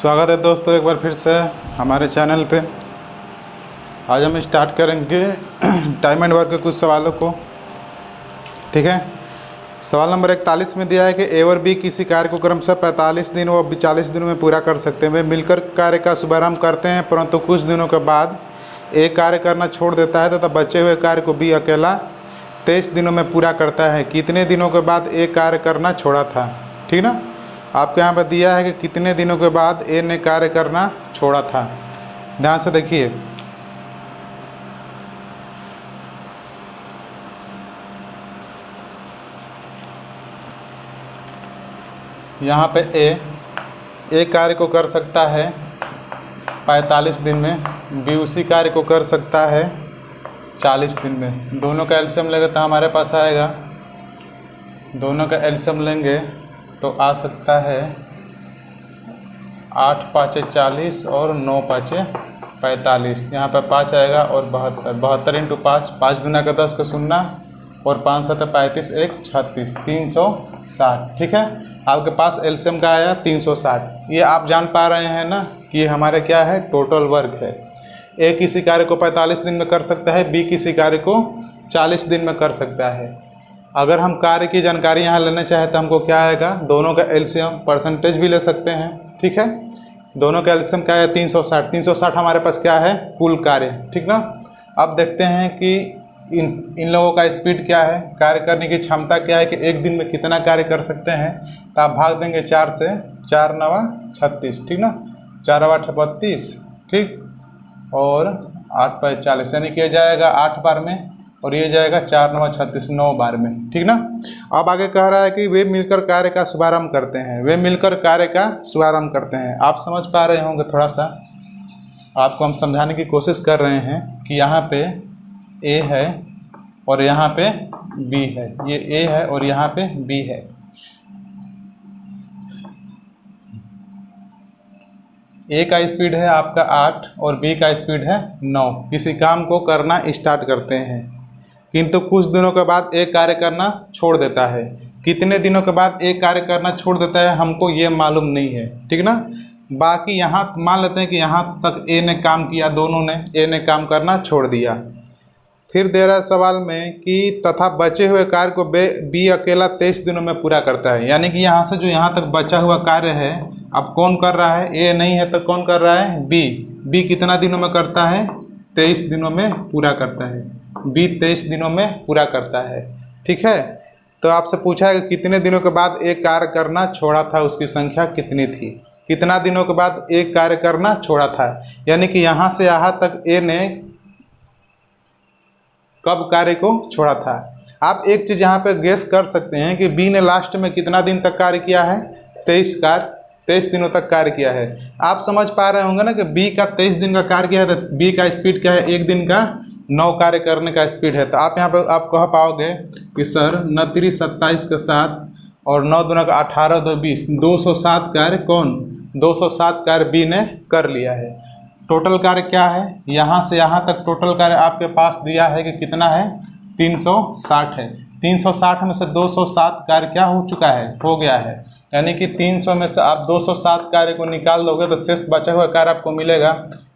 स्वागत है दोस्तों एक बार फिर से हमारे चैनल पे। आज हम स्टार्ट करेंगे टाइम एंड वर्क के कुछ सवालों को। ठीक है, सवाल नंबर 41 में दिया है कि ए और बी किसी कार्य को क्रमशः 45 दिन व 40 दिनों में पूरा कर सकते हैं। वे मिलकर कार्य का शुभारंभ करते हैं, परंतु कुछ दिनों के बाद ए कार्य करना छोड़ देता है तथा बचे हुए कार्य को बी अकेला 23 दिनों में पूरा करता है। कितने दिनों के बाद ए कार्य करना छोड़ा था? ठीक ना, आपके यहाँ पर दिया है कि कितने दिनों के बाद ए ने कार्य करना छोड़ा था। ध्यान से देखिए, यहाँ पे ए कार्य को कर सकता है 45 दिन में, बी उसी कार्य को कर सकता है 40 दिन में। दोनों का एलसीएम लेंगे तो हमारे पास आएगा, दोनों का एलसीएम लेंगे तो आ सकता है 8 पाँचे 40 और 9 पाँचे 45। यहाँ पर 5 आएगा और 72 इंटू 5, 5 दूना का 10 का 0 और 5 7 35 1 36 360। ठीक है, आपके पास एलसीएम का आया 360। ये आप जान पा रहे हैं ना कि ये हमारे क्या है, टोटल वर्क है। ए किसी कार्य को 45 दिन में कर सकता है, बी किसी कार्य को 40 दिन में कर सकता है। अगर हम कार्य की जानकारी यहाँ लेना चाहें तो हमको क्या आएगा, दोनों का एलसीएम परसेंटेज भी ले सकते हैं। ठीक है, दोनों का एलसीएम क्या है 360। 360 हमारे पास क्या है, कुल कार्य। ठीक ना, अब देखते हैं कि इन लोगों का स्पीड क्या है, कार्य करने की क्षमता क्या है कि एक दिन में कितना कार्य कर सकते हैं। तो आप भाग देंगे 4 से, 4 9 36। ठीक ना, 4 8 32। ठीक, और 8 5 40, यानी कि जाएगा 8 बार में और ये जाएगा 4 9 36, 9 बार में। ठीक ना, अब आगे कह रहा है कि वे मिलकर कार्य का शुभारंभ करते हैं। वे मिलकर कार्य का शुभारंभ करते हैं। आप समझ पा रहे होंगे, थोड़ा सा आपको हम समझाने की कोशिश कर रहे हैं कि यहाँ पे ए है और यहाँ पे बी है। ये ए है और यहाँ पे बी है। ए का स्पीड है आपका 8 और बी का स्पीड है 9। किसी काम को करना स्टार्ट करते हैं, किंतु कुछ दिनों के बाद ए कार्य करना छोड़ देता है। कितने दिनों के बाद ए कार्य करना छोड़ देता है हमको ये मालूम नहीं है। ठीक ना, बाकी यहाँ मान लेते हैं कि यहाँ तक ए ने काम किया, दोनों ने, ए ने काम करना छोड़ दिया। फिर दे रहा है सवाल में कि तथा बचे हुए कार्य को बी अकेला 23 दिनों में पूरा करता है। यानी कि यहाँ से जो यहाँ तक बचा हुआ कार्य है, अब कौन कर रहा है, ए नहीं है तो कौन कर रहा है, बी। बी कितना दिनों में करता है, 23 दिनों में पूरा करता है। बी 23 दिनों में पूरा करता है। ठीक है, तो आपसे पूछा है कि कितने दिनों के बाद एक कार्य करना छोड़ा था, उसकी संख्या कितनी थी। कितना दिनों के बाद एक कार्य करना छोड़ा था, यानी कि यहाँ से यहाँ तक ए ने कब कार्य को छोड़ा था। आप एक चीज़ यहाँ पे गेस कर सकते हैं कि बी ने लास्ट में कितना दिन तक कार्य किया है, 23 दिनों तक कार्य किया है। आप समझ पा रहे होंगे ना कि बी का 23 दिन का कार्य किया है तो बी का स्पीड क्या है, एक दिन का 9 कार्य करने का स्पीड है। तो आप यहाँ पे आप कह पाओगे कि सर 29 27 का 7 और 9 दूना का 18 2 20, 207 कार्य कौन, 207 कार्य बी ने कर लिया है। टोटल कार्य क्या है, यहाँ से यहाँ तक टोटल कार्य आपके पास दिया है कि कितना है, 360 है। 360 में से 207 कार्य क्या हो चुका है, हो गया है। यानी कि 300 में से आप 207 कार्य को निकाल दोगे तो शेष बचा हुआ कार्य आपको मिलेगा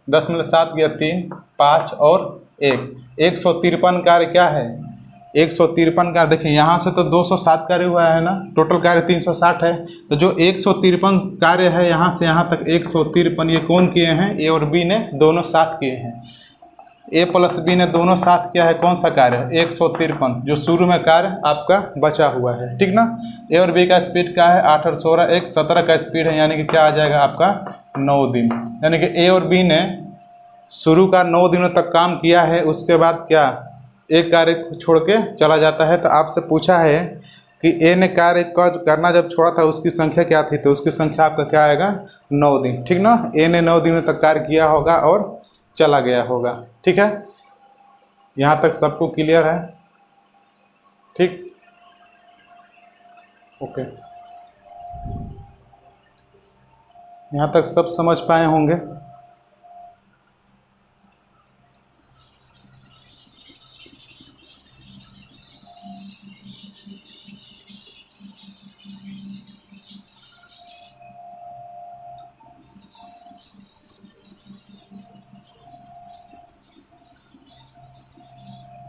10 में 7 गया 3 5 और 1, 153 कार्य क्या है, 153 कार्य। देखिए यहाँ से तो 207 कार्य हुआ है ना, टोटल कार्य 360 है। तो जो 153 कार्य है यहाँ से यहाँ तक 153, ये कौन किए हैं, ए और बी ने दोनों साथ किए हैं। ए प्लस बी ने दोनों साथ किया है कौन सा कार्य, 153, जो शुरू में कार्य आपका बचा हुआ है। ठीक ना, ए और बी का स्पीड क्या है, 8 और 16 1 17 का स्पीड है, यानी कि क्या आ जाएगा आपका 9 दिन। यानी कि ए और बी ने शुरू का 9 दिनों तक काम किया है, उसके बाद क्या एक कार्य छोड़ के चला जाता है। तो आपसे पूछा है कि ए ने कार्य करना जब छोड़ा था उसकी संख्या क्या थी, तो उसकी संख्या आपका क्या आएगा, 9 दिन। ठीक ना, ए ने 9 दिनों तक कार्य किया होगा और चला गया होगा। ठीक है, यहाँ तक सबको क्लियर है। ठीक, ओके, यहाँ तक सब समझ पाए होंगे।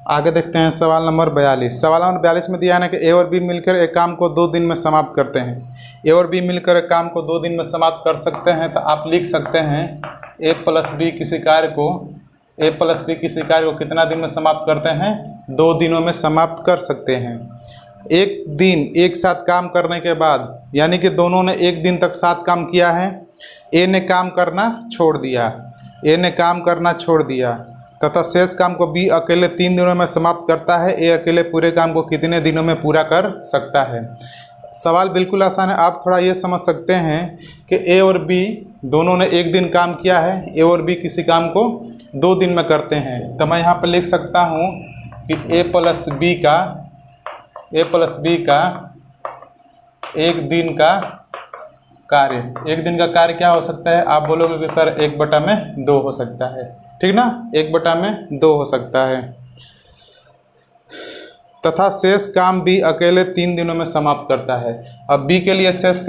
आगे देखते हैं सवाल नंबर 42। सवाल नंबर 42 में दिया है ना कि ए और बी मिलकर एक काम को 2 दिन में समाप्त करते हैं। ए और बी मिलकर एक काम को 2 दिन में समाप्त कर सकते हैं, तो आप लिख सकते हैं ए प्लस बी किसी कार्य को कितना दिन में समाप्त करते हैं? 2 दिनों में समाप्त कर सकते हैं। एक दिन एक साथ काम करने के बाद, यानी कि दोनों ने एक दिन तक साथ काम किया है। ए ने काम करना छोड़ दिया तथा शेष काम को बी अकेले 3 दिनों में समाप्त करता है। ए अकेले पूरे काम को कितने दिनों में पूरा कर सकता है? सवाल बिल्कुल आसान है। आप थोड़ा ये समझ सकते हैं कि ए और बी दोनों ने एक दिन काम किया है। ए और बी किसी काम को 2 दिन में करते हैं, तो मैं यहाँ पर लिख सकता हूँ कि ए प्लस बी का एक दिन का कार्य क्या हो सकता है? आप बोलोगे कि सर 1/2 हो सकता है, ठीक ना, 1/2 हो सकता है। तथा शेष काम बी अकेले 3 दिनों में समाप्त करता है। अब बी के लिए शेष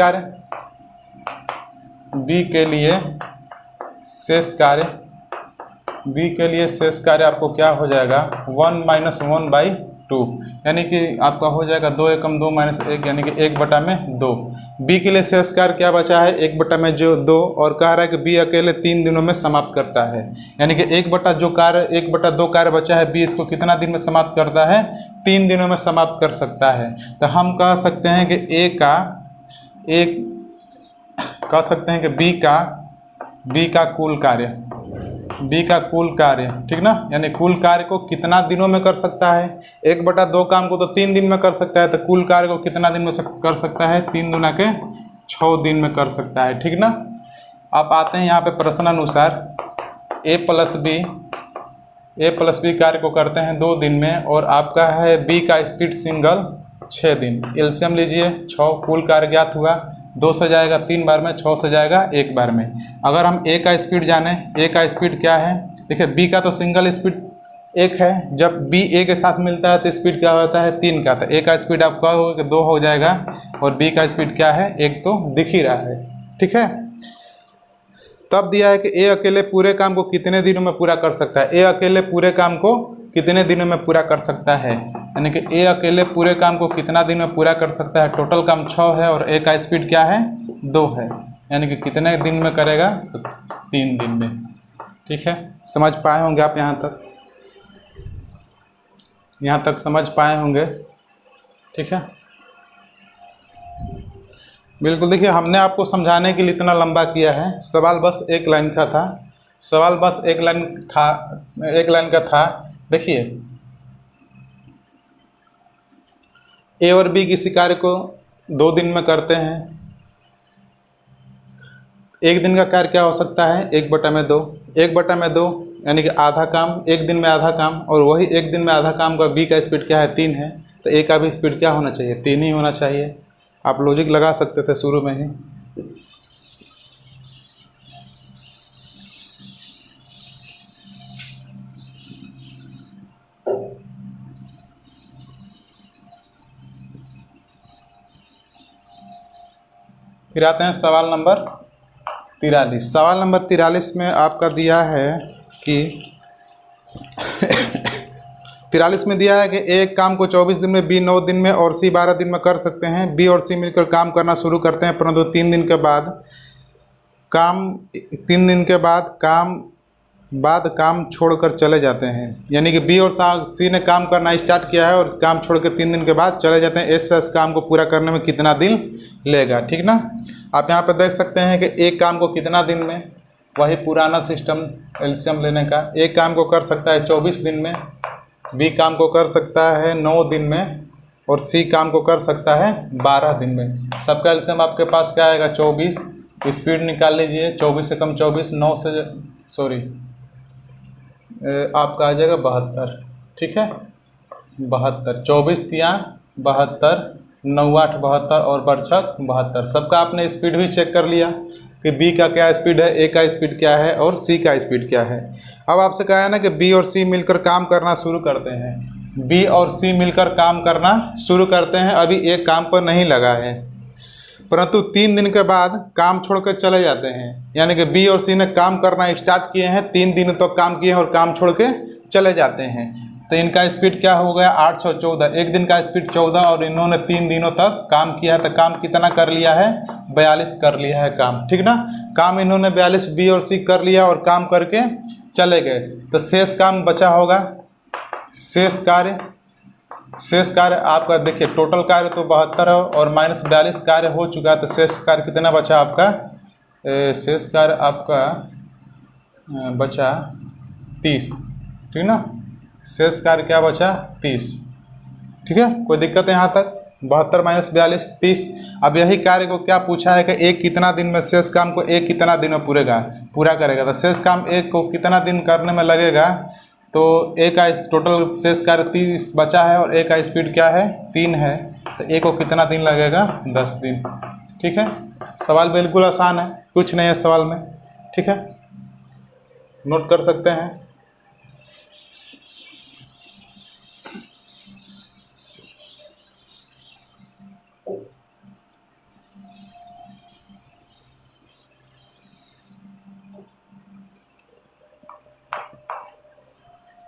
कार्य आपको क्या हो जाएगा? 1 - 1/2, यानी कि आपका हो जाएगा 2 एकम 2 - 1, यानी कि 1/2। बी के लिए शेष कार्य क्या बचा है? 1/2, और कह रहा है कि बी अकेले 3 दिनों में समाप्त करता है, यानी कि 1/2 कार्य बचा है। बी इसको कितना दिन में समाप्त करता है? 3 दिनों में समाप्त कर सकता है। तो हम कह सकते हैं कि बी का कुल कार्य, ठीक ना, यानी कुल कार्य को कितना दिनों में कर सकता है? 1/2 काम को तो 3 दिन में कर सकता है, तो कुल कार्य को कितना दिन में कर सकता है? 3 दूना के 6 दिन में कर सकता है, ठीक ना। अब आते हैं यहाँ पे प्रश्नानुसार ए प्लस बी कार्य को करते हैं 2 दिन में, और आपका है बी का स्पीड सिंगल 6 दिन। एलसीएम लीजिए, 6 कुल कार्य ज्ञात हुआ, 2 से जाएगा 3 बार में, 6 से जाएगा 1 बार में। अगर हम ए का स्पीड जाने, ए का स्पीड क्या है? देखिए बी का तो सिंगल स्पीड 1 है, जब बी ए के साथ मिलता है तो स्पीड क्या होता है? 3 का। तो ए का स्पीड आपका होगा कि 2 हो जाएगा, और बी का स्पीड क्या है? 1 तो दिख ही रहा है, ठीक है। तब दिया है कि ए अकेले पूरे काम को कितने दिनों में पूरा कर सकता है? ए अकेले पूरे काम को कितने दिनों में पूरा कर सकता है, यानी कि ए अकेले पूरे काम को कितना दिन में पूरा कर सकता है? टोटल काम 6 है, और ए का स्पीड क्या है? 2 है, यानी कि कितने दिन में करेगा? तो 3 दिन में, ठीक है। समझ पाए होंगे आप यहाँ तक समझ पाए होंगे, ठीक है। बिल्कुल, देखिए हमने आपको समझाने के लिए इतना लंबा किया है। सवाल बस एक लाइन का था। देखिए ए और बी किसी कार्य को 2 दिन में करते हैं। एक दिन का कार्य क्या हो सकता है? 1/2, यानी कि आधा काम, एक दिन में आधा काम, और वही एक दिन में आधा काम का बी का स्पीड क्या है? 3 है, तो ए का भी स्पीड क्या होना चाहिए? 3 ही होना चाहिए। आप लॉजिक लगा सकते थे शुरू में ही। फिर आते हैं सवाल नंबर 43। सवाल नंबर 43 में आपका दिया है कि 43 में दिया है कि एक काम को 24 दिन में, बी 9 दिन में और सी 12 दिन में कर सकते हैं। बी और सी मिलकर काम करना शुरू करते हैं, परंतु 3 दिन के बाद काम छोड़कर चले जाते हैं। यानी कि बी और सी ने काम करना स्टार्ट किया है और काम छोड़ के 3 दिन के बाद चले जाते हैं। इस काम को पूरा करने में कितना दिन लेगा, ठीक ना। आप यहाँ पर देख सकते हैं कि एक काम को कितना दिन में, वही पुराना सिस्टम एलसीएम लेने का। एक काम को कर सकता है 24 दिन में, बी काम को कर सकता है 9 दिन में, और सी काम को कर सकता है 12 दिन में। सबका एलसीएम आपके पास क्या आएगा? 24। स्पीड निकाल लीजिए, 24 से कम 24, 9 से आपका आ जाएगा 72, ठीक है। 72, 24 तिया 72, 9 8 72 और बरछक 72। सबका आपने स्पीड भी चेक कर लिया कि बी का क्या स्पीड है, ए का स्पीड क्या है और सी का स्पीड क्या है। अब आपसे कहा है ना कि बी और सी मिलकर काम करना शुरू करते हैं। बी और सी मिलकर काम करना शुरू करते हैं। अभी एक काम पर नहीं लगा है, परंतु 3 दिन के बाद काम छोड़कर चले जाते हैं। यानी कि बी और सी ने काम करना स्टार्ट किए हैं, 3 दिन तक काम किए हैं और काम छोड़ के चले जाते हैं। तो इनका स्पीड क्या हो गया 814, एक दिन का स्पीड 14 और इन्होंने 3 दिनों तक काम किया है। तो काम कितना कर लिया है 42 कर लिया है काम, ठीक ना। काम इन्होंने 42 बी और सी कर लिया और काम करके चले गए। तो शेष काम बचा होगा, शेष कार्य आपका देखिए टोटल कार्य तो 72 है और -42 कार्य हो चुका है। तो शेष कार्य कितना बचा आपका, शेष कार्य आपका बचा 30, ठीक ना। शेष कार्य क्या बचा 30, ठीक है। कोई दिक्कत है यहाँ तक, 72 - 42 30। अब यही कार्य को क्या पूछा है कि एक कितना दिन में शेष काम को एक कितना दिन में पूरा करेगा। तो शेष काम एक को कितना दिन करने में लगेगा, तो एक का टोटल शेष कार्य 30 बचा है और एक का स्पीड क्या है 3 है। तो एक को कितना दिन लगेगा 10 दिन, ठीक है। सवाल बिल्कुल आसान है, कुछ नहीं है सवाल में, ठीक है, नोट कर सकते हैं।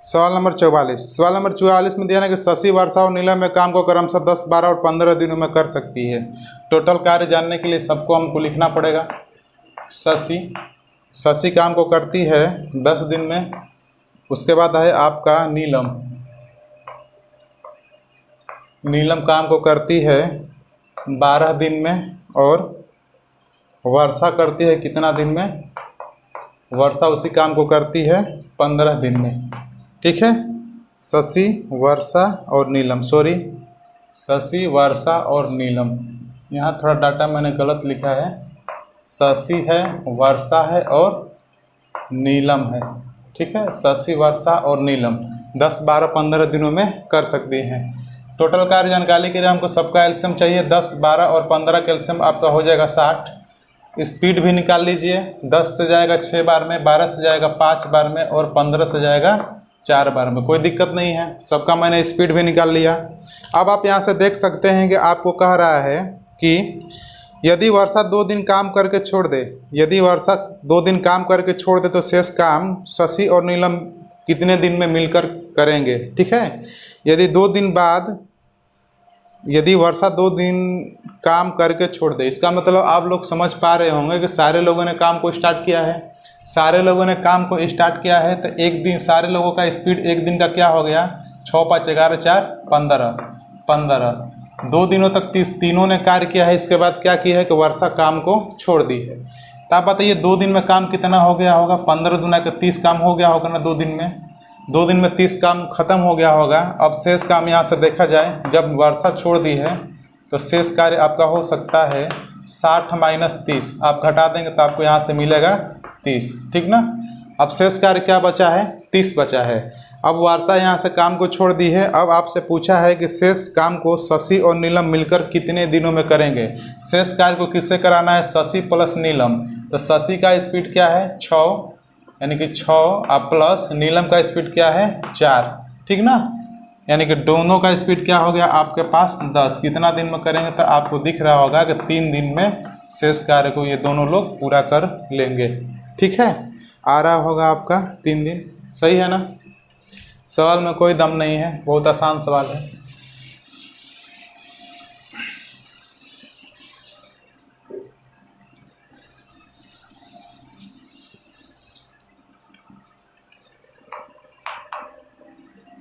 सवाल नंबर 44, सवाल नंबर 44 में दिया है कि शशि, वर्षा और नीलम में काम को क्रमशः 10, 12 और 15 दिनों में कर सकती है। टोटल कार्य जानने के लिए सबको हमको लिखना पड़ेगा। शशि काम को करती है 10 दिन में, उसके बाद है आपका नीलम काम को करती है 12 दिन में और वर्षा करती है कितना दिन में, वर्षा उसी काम को करती है 15 दिन में, ठीक है। शशि, वर्षा और नीलम, शशि, वर्षा और नीलम, यहाँ थोड़ा डाटा मैंने गलत लिखा है। शशि है, वर्षा है और नीलम है, ठीक है। शशि, वर्षा और नीलम 10, 12, 15 दिनों में कर सकती हैं। टोटल कार्य जानकारी के लिए हमको सबका एलसीएम चाहिए। 10, 12 और 15 का एलसीएम आपका हो जाएगा 60। स्पीड भी निकाल लीजिए, 10 से जाएगा 6 बार में, 12 से जाएगा 5 बार में और 15 से जाएगा 4 बार में। कोई दिक्कत नहीं है, सबका मैंने स्पीड भी निकाल लिया। अब आप यहाँ से देख सकते हैं कि आपको कह रहा है कि यदि वर्षा 2 दिन काम करके छोड़ दे, तो शेष काम शशि और नीलम कितने दिन में मिलकर करेंगे, ठीक है। यदि वर्षा 2 दिन काम करके छोड़ दे, इसका मतलब आप लोग समझ पा रहे होंगे कि सारे लोगों ने काम को स्टार्ट किया है। तो एक दिन सारे लोगों का स्पीड एक दिन का क्या हो गया 6, 5, 11, 4, 15। 2 दिनों तक तीनों ने कार्य किया है। इसके बाद क्या किया है कि वर्षा काम को छोड़ दी है। तो आप बताइए 2 दिन में काम कितना हो गया होगा, 15 दूना के 30 काम हो गया होगा ना 2 दिन में। 2 दिन में 30 काम खत्म हो गया होगा। अब शेष काम यहाँ से देखा जाए, जब वर्षा छोड़ दी है तो शेष कार्य आपका हो सकता है 60 - 30, आप घटा देंगे तो आपको यहाँ से मिलेगा 30, ठीक ना। अब शेष कार्य क्या बचा है 30 बचा है। अब वर्षा यहाँ से काम को छोड़ दी है। अब आपसे पूछा है कि शेष काम को शशि और नीलम मिलकर कितने दिनों में करेंगे। शेष कार्य को किससे कराना है, शशि प्लस नीलम। तो शशि का स्पीड क्या है 6, यानी कि 6 प्लस नीलम का स्पीड क्या है 4, ठीक ना। यानी कि दोनों का स्पीड क्या हो गया आपके पास 10। कितना दिन में करेंगे, तो आपको दिख रहा होगा कि 3 दिन में शेष कार्य को ये दोनों लोग पूरा कर लेंगे, ठीक है। आ रहा होगा आपका 3 दिन, सही है ना। सवाल में कोई दम नहीं है, बहुत आसान सवाल है।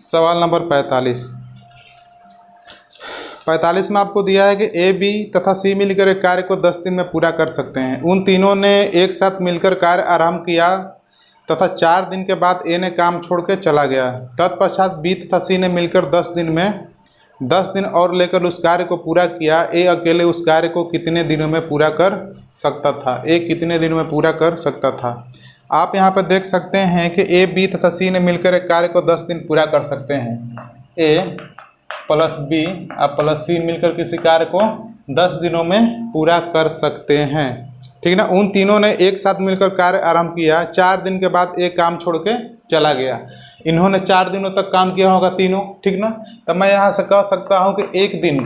सवाल नंबर 45 में आपको दिया है कि ए, बी तथा सी मिलकर एक कार्य को 10 दिन में पूरा कर सकते हैं। उन तीनों ने एक साथ मिलकर कार्य आरंभ किया तथा 4 दिन के बाद ए ने काम छोड़ के चला गया। तत्पश्चात बी तथा सी ने मिलकर 10 दिन और लेकर उस कार्य को पूरा किया। ए अकेले उस कार्य को कितने दिनों में पूरा कर सकता था, ए कितने दिनों में पूरा कर सकता था। आप यहाँ पर देख सकते हैं कि ए, बी तथा सी ने मिलकर एक कार्य को 10 दिन पूरा कर सकते हैं। ए प्लस बी और प्लस सी मिलकर किसी कार्य को 10 दिनों में पूरा कर सकते हैं, ठीक ना। उन तीनों ने एक साथ मिलकर कार्य आरंभ किया। 4 दिन के बाद एक काम छोड़ के चला गया। इन्होंने 4 दिनों तक काम किया होगा तीनों, ठीक ना। तो मैं यहाँ से कह सकता हूँ कि एक दिन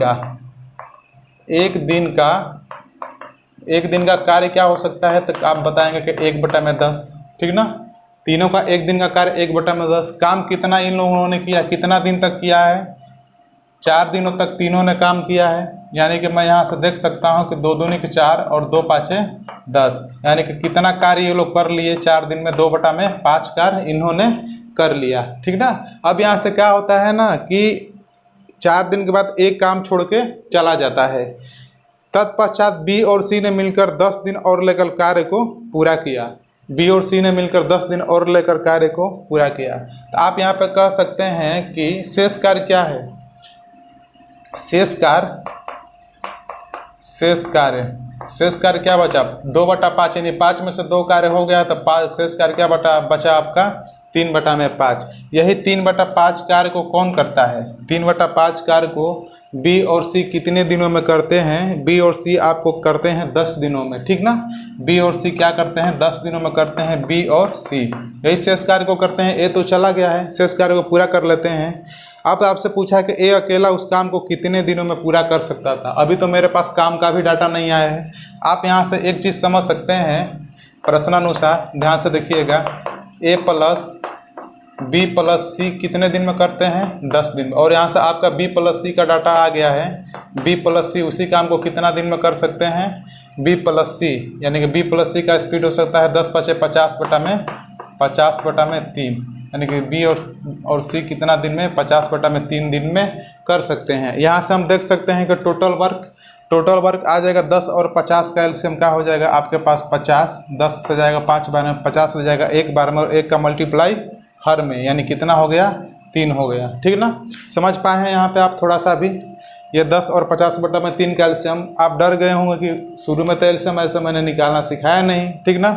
का कार्य क्या हो सकता है, तो आप बताएंगे कि 1/10, ठीक ना। तीनों का एक दिन का कार्य 1/10। काम कितना इन लोगों ने किया, कितना दिन तक किया है, 4 दिनों तक तीनों ने काम किया है। यानी कि मैं यहाँ से देख सकता हूँ कि 2 दूनी 4 और 2 पाँचे 10, यानी कि कितना कार्य ये लोग कर लिए 4 दिन में, 2/5 कार्य इन्होंने कर लिया। ठीक ना। अब यहाँ से क्या होता है ना कि 4 दिन के बाद एक काम छोड़ के चला जाता है। तत्पश्चात बी और सी ने मिलकर 10 दिन और लेकर कार्य को पूरा किया। बी और सी ने मिलकर 10 दिन और लेकर कार्य को पूरा किया। तो आप यहाँ पे कह सकते हैं कि शेष कार्य क्या है, शेष कार्य क्या बचा, 2/5, यानी 5 में से 2 कार्य हो गया तो शेष कार्य क्या बचा आपका 3/5। यही 3/5 कार्य को कौन करता है, 3/5 कार्य को बी और सी कितने दिनों में करते हैं, बी और सी आपको करते हैं 10 दिनों में। ठीक ना, बी और सी क्या करते हैं 10 दिनों में करते हैं बी और सी, यही शेष कार्य को करते हैं। ए तो चला गया है, शेष कार्य को पूरा कर लेते हैं। अब आपसे पूछा कि ए अकेला उस काम को कितने दिनों में पूरा कर सकता था। अभी तो मेरे पास काम का भी डाटा नहीं आया है। आप यहाँ से एक चीज़ समझ सकते हैं प्रश्नानुसार, ध्यान से देखिएगा, ए प्लस बी प्लस सी कितने दिन में करते हैं 10 दिन। और यहाँ से आपका बी प्लस सी का डाटा आ गया है। बी प्लस सी उसी काम को कितना दिन में कर सकते हैं, बी प्लस सी, यानी कि बी प्लस सी का स्पीड हो सकता है 10 × 50/3, यानी कि बी और सी कितना दिन में 50/3 दिन में कर सकते हैं। यहाँ से हम देख सकते हैं कि टोटल वर्क आ जाएगा 10 और 50 का एलसीएम क्या हो जाएगा आपके पास 50, 10 से जाएगा 5 बार में, 50 ले जाएगा 1 बार में और 1 का मल्टीप्लाई हर में, यानी कितना हो गया 3 हो गया। ठीक ना, समझ पाए हैं यहाँ पे आप थोड़ा सा भी। ये 10 और 50/3 का एलसीएम, आप डर गए होंगे कि शुरू में तो एलसीएम ऐसा मैंने निकालना सिखाया नहीं। ठीक ना,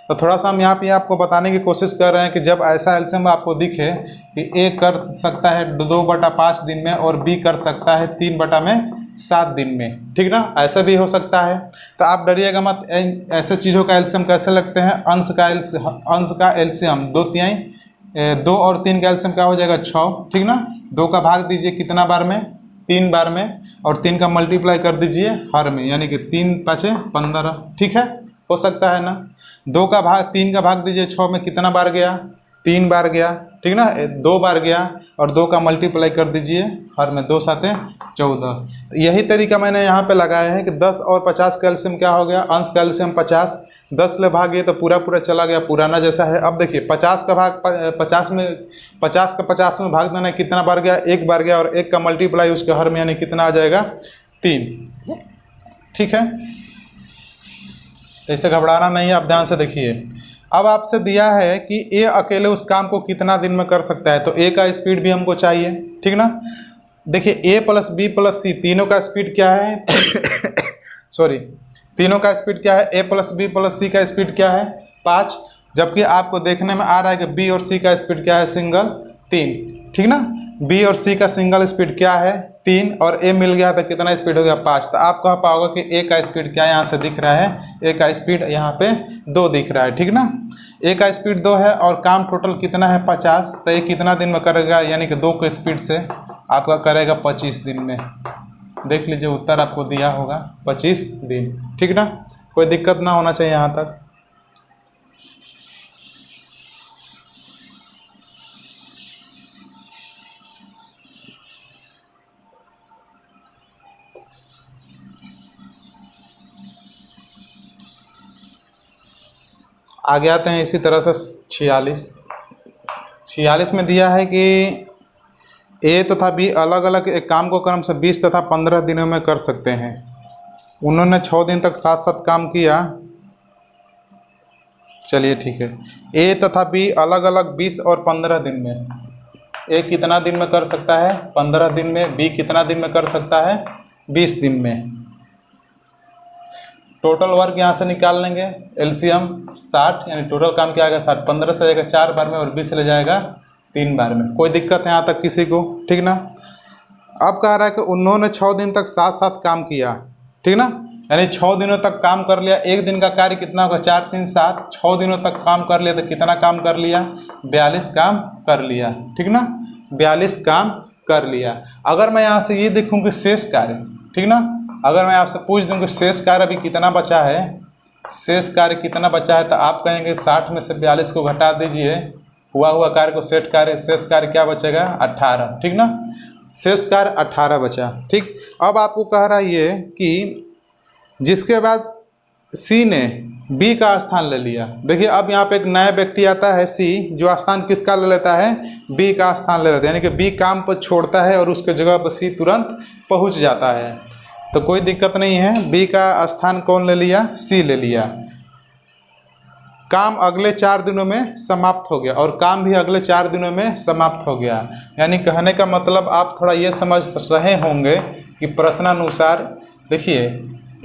तो थोड़ा सा हम यहाँ पे आपको बताने की कोशिश कर रहे हैं कि जब ऐसा एलसीएम आपको दिखे कि ए कर सकता है 2/5 दिन में और बी कर सकता है 3/7 दिन में, ठीक ना, ऐसा भी हो सकता है। तो आप डरिएगा मत, ऐसे चीज़ों का एलसीएम कैसे लगते हैं, अंश का एलसीएम 2 और 3 का एलसीएम क्या हो जाएगा 6। ठीक ना, 2 का भाग दीजिए कितना बार में, 3 बार में, और 3 का मल्टीप्लाई कर दीजिए हर में, यानी कि 3 × 5 = 15। ठीक है, हो सकता है ना। 3 का भाग दीजिए 6 में, कितना बार गया 3 बार गया। ठीक ना, 2 बार गया और 2 का मल्टीप्लाई कर दीजिए हर में, 2 × 7 = 14। यही तरीका मैंने यहाँ पे लगाया है कि 10 और 50 का एलसीएम क्या हो गया, अंश का एलसीएम 50, 10 ले भागिए तो पूरा चला गया, पुराना जैसा है। अब देखिए 50 का भाग 50 में 50 में भाग देना, कितना बार गया 1 बार गया, और 1 का मल्टीप्लाई उसके हर में, यानी कितना आ जाएगा 3। ठीक है, ऐसे घबराना नहीं है, आप ध्यान से देखिए। अब आपसे दिया है कि ए अकेले उस काम को कितना दिन में कर सकता है, तो ए का स्पीड भी हमको चाहिए। ठीक ना, देखिए ए प्लस बी प्लस सी तीनों का स्पीड क्या है सॉरी, तीनों का स्पीड क्या है, ए प्लस बी प्लस सी का स्पीड क्या है 5, जबकि आपको देखने में आ रहा है कि बी और सी का स्पीड क्या है सिंगल 3। ठीक ना, बी और सी का सिंगल स्पीड क्या है 3, और ए मिल गया तो कितना स्पीड हो गया 5। तो आप कह पाओगे कि ए का स्पीड क्या यहाँ से दिख रहा है, ए का स्पीड यहाँ पे 2 दिख रहा है। ठीक ना, ए का स्पीड 2 है और काम टोटल कितना है 50, तो ये कितना दिन में करेगा, यानी कि 2 के स्पीड से आपका करेगा 25 दिन में। देख लीजिए उत्तर आपको दिया होगा 25 दिन। ठीक ना, कोई दिक्कत ना होना चाहिए यहाँ तक। आगे आते हैं इसी तरह से 46 में दिया है कि ए तथा बी अलग अलग एक काम को क्रम से 20 तथा 15 दिनों में कर सकते हैं। उन्होंने 6 दिन तक साथ साथ काम किया। चलिए ठीक है, ए तथा बी अलग अलग 20 और 15 दिन में। ए कितना दिन में कर सकता है 15 दिन में, बी कितना दिन में कर सकता है 20 दिन में। टोटल वर्क यहाँ से निकाल लेंगे, एलसीएम 60, यानी टोटल काम क्या आएगा 60, 15 से जाएगा 4 बार में और 20 से ले जाएगा 3 बार में। कोई दिक्कत है यहाँ तक किसी को? ठीक ना, अब कह रहा है कि उन्होंने 6 दिन तक साथ साथ काम किया। ठीक ना, यानी 6 दिनों तक काम कर लिया। एक दिन का कार्य कितना होगा 4 3 7, 6 दिनों तक काम कर लिया तो कितना काम कर लिया 42 काम कर लिया। ठीक ना, 42 काम कर लिया। अगर मैं यहाँ से ये देखूँ कि शेष कार्य, ठीक ना, अगर मैं आपसे पूछ दूं कि शेष कार्य अभी कितना बचा है, शेष कार्य कितना बचा है, तो आप कहेंगे 60 में से 42 को घटा दीजिए, हुआ कार्य को शेष कार्य क्या बचेगा 18, ठीक ना। शेष कार्य 18 बचा, ठीक। अब आपको कह रहा है ये कि जिसके बाद सी ने बी का स्थान ले लिया। देखिए अब यहाँ पे एक नया व्यक्ति आता है सी, जो स्थान किसका ले लेता है, बी का स्थान ले लेता है, यानी कि बी काम पर छोड़ता है और उसके जगह पर सी तुरंत पहुँच जाता है। तो कोई दिक्कत नहीं है, बी का स्थान कौन ले लिया, सी ले लिया। काम अगले 4 दिनों में समाप्त हो गया, और काम भी अगले 4 दिनों में समाप्त हो गया। यानी कहने का मतलब आप थोड़ा ये समझ रहे होंगे कि प्रश्नानुसार देखिए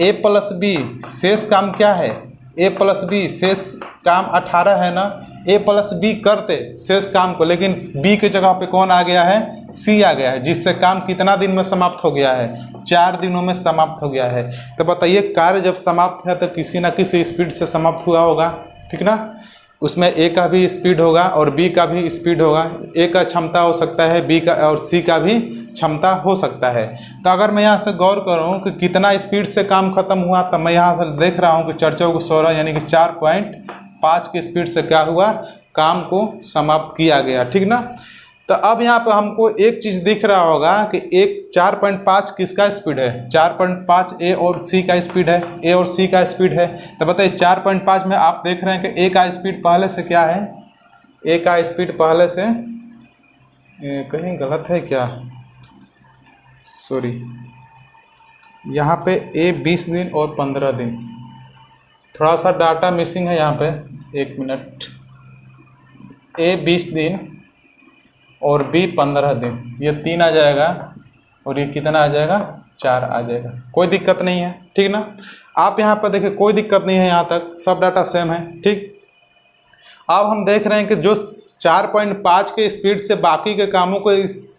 ए प्लस बी शेष काम क्या है, ए प्लस बी शेष काम 18 है ना। ए प्लस बी करते शेष काम को, लेकिन बी के जगह पे कौन आ गया है, सी आ गया है, जिससे काम कितना दिन में समाप्त हो गया है, 4 दिनों में समाप्त हो गया है। तो बताइए कार्य जब समाप्त है तो किसी न किसी स्पीड से समाप्त हुआ होगा, ठीक ना। उसमें ए का भी स्पीड होगा और बी का भी स्पीड होगा। ए का क्षमता हो सकता है, बी का और सी का भी क्षमता हो सकता है। तो अगर मैं यहाँ से गौर करूँ कि कितना स्पीड से काम खत्म हुआ, तो मैं यहाँ से देख रहा हूँ कि 4×16 यानी कि 4.5 की स्पीड से क्या हुआ, काम को समाप्त किया गया, ठीक ना। तो अब यहाँ पर हमको एक चीज़ दिख रहा होगा कि एक 4.5 किसका स्पीड है, 4.5 ए और सी का स्पीड है, ए और सी का स्पीड है। तो बताइए 4.5 में आप देख रहे हैं कि ए का स्पीड पहले से क्या है, ए का स्पीड पहले से कहीं गलत है क्या, सॉरी, यहाँ पे ए 20 दिन और 15 दिन, थोड़ा सा डाटा मिसिंग है यहाँ पे, 1 मिनट। ए 20 दिन और बी 15 दिन, ये 3 आ जाएगा और ये कितना आ जाएगा, 4 आ जाएगा। कोई दिक्कत नहीं है, ठीक ना। आप यहाँ पर देखिए कोई दिक्कत नहीं है, यहाँ तक सब डाटा सेम है, ठीक। अब हम देख रहे हैं कि जो 4.5 के स्पीड से बाकी के कामों को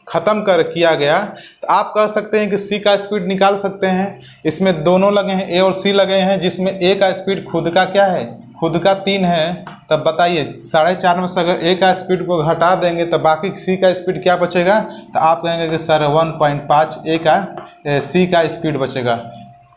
ख़त्म किया गया, तो आप कह सकते हैं कि सी का स्पीड निकाल सकते हैं। इसमें दोनों लगे हैं, ए और सी लगे हैं, जिसमें ए का स्पीड खुद का क्या है, खुद का 3 है। तब बताइए 4.5 में से अगर ए का स्पीड को घटा देंगे तो बाकी सी का स्पीड क्या बचेगा, तो आप कहेंगे कि सर 1.5 ए का सी का स्पीड बचेगा।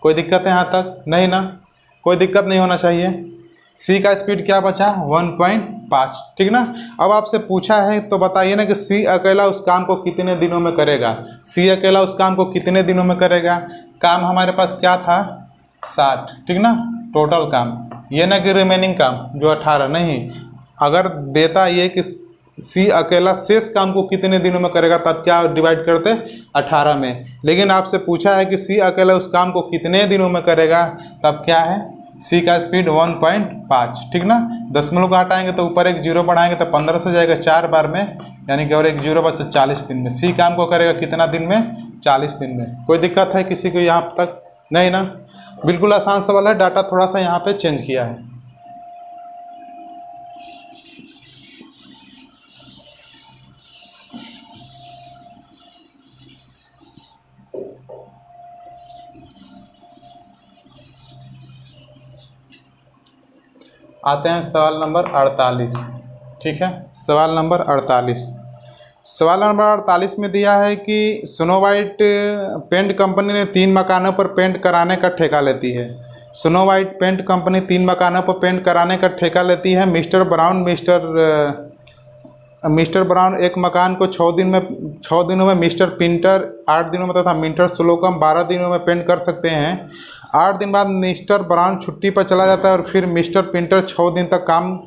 कोई दिक्कत है यहाँ तक, नहीं ना, कोई दिक्कत नहीं होना चाहिए। सी का स्पीड क्या बचा, 1.5, ठीक ना। अब आपसे पूछा है तो बताइए ना कि सी अकेला उस काम को कितने दिनों में करेगा, सी अकेला उस काम को कितने दिनों में करेगा। काम हमारे पास क्या था, 60, ठीक ना, टोटल काम, ये ना कि रिमेनिंग काम जो 18 नहीं। अगर देता ये कि सी अकेला शेष काम को कितने दिनों में करेगा, तब क्या डिवाइड करते 18 में। लेकिन आपसे पूछा है कि सी अकेला उस काम को कितने दिनों में करेगा, तब क्या है, सी का स्पीड 1.5, ठीक ना। दशमलव को हटाएंगे तो ऊपर एक 0 बढ़ाएंगे तो 15 से जाएगा 4 बार में, यानी कि और एक 0 बचा 40 दिन में। सी काम को करेगा कितना दिन में, 40 दिन में। कोई दिक्कत है किसी को यहाँ तक, नहीं ना। बिल्कुल आसान सवाल है, डाटा थोड़ा सा यहाँ पे चेंज किया है। आते हैं सवाल नंबर 48, ठीक है। सवाल नंबर 48, सवाल नंबर 48 में दिया है कि स्नो वाइट पेंट कंपनी ने 3 मकानों पर पेंट कराने का ठेका लेती है। स्नो वाइट पेंट कंपनी 3 मकानों पर पेंट कराने का ठेका लेती है। मिस्टर ब्राउन एक मकान को 6 दिनों में, मिस्टर पिंटर 8 दिनों में तथा मिस्टर स्लोकम 12 दिनों में पेंट कर सकते हैं। 8 दिन बाद मिस्टर ब्राउन छुट्टी पर चला जाता है और फिर मिस्टर पिंटर 6 दिन तक काम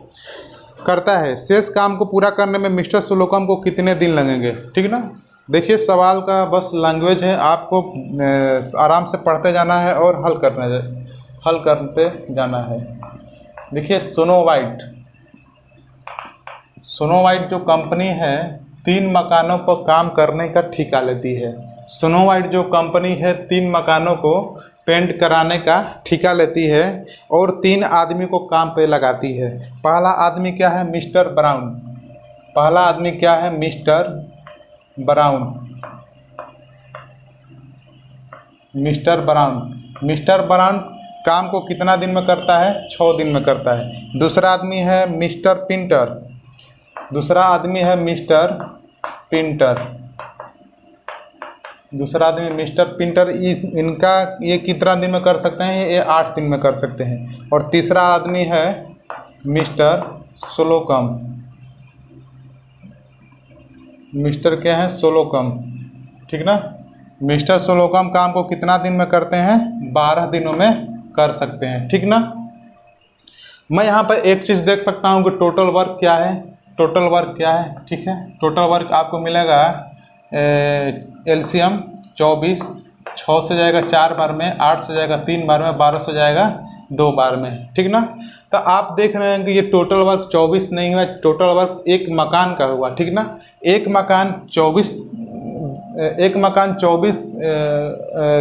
करता है। शेष काम को पूरा करने में मिस्टर स्लोकम को कितने दिन लगेंगे, ठीक ना। देखिए सवाल का बस लैंग्वेज है, आपको आराम से पढ़ते जाना है और हल करते जाना है। देखिए स्नो वाइट जो कंपनी है 3 मकानों पर काम करने का ठेका लेती है। स्नो वाइट जो कंपनी है 3 मकानों को पेंट कराने का ठेका लेती है और 3 आदमी को काम पे लगाती है। पहला आदमी क्या है, मिस्टर ब्राउन। पहला आदमी क्या है, मिस्टर ब्राउन काम को कितना दिन में करता है, 6 दिन में करता है। दूसरा आदमी है मिस्टर पिंटर। दूसरा आदमी मिस्टर पिंटर, इनका ये कितना दिन में कर सकते हैं? ये 8 दिन में कर सकते हैं। और तीसरा आदमी है मिस्टर सोलोकम। मिस्टर क्या है? सोलोकम, ठीक ना। मिस्टर सोलोकम काम को कितना दिन में करते हैं? 12 दिनों में कर सकते हैं, ठीक ना। मैं यहाँ पर एक चीज़ देख सकता हूँ कि टोटल वर्क क्या है। टोटल वर्क क्या है? ठीक है, टोटल वर्क आपको मिलेगा एलसीएम 24, 6 से जाएगा 4 बार में, 8 से जाएगा 3 बार में, 12 से जाएगा 2 बार में, ठीक ना। तो आप देख रहे हैं कि ये टोटल वर्क 24 नहीं हुआ, टोटल वर्क एक मकान का हुआ, ठीक ना। एक मकान 24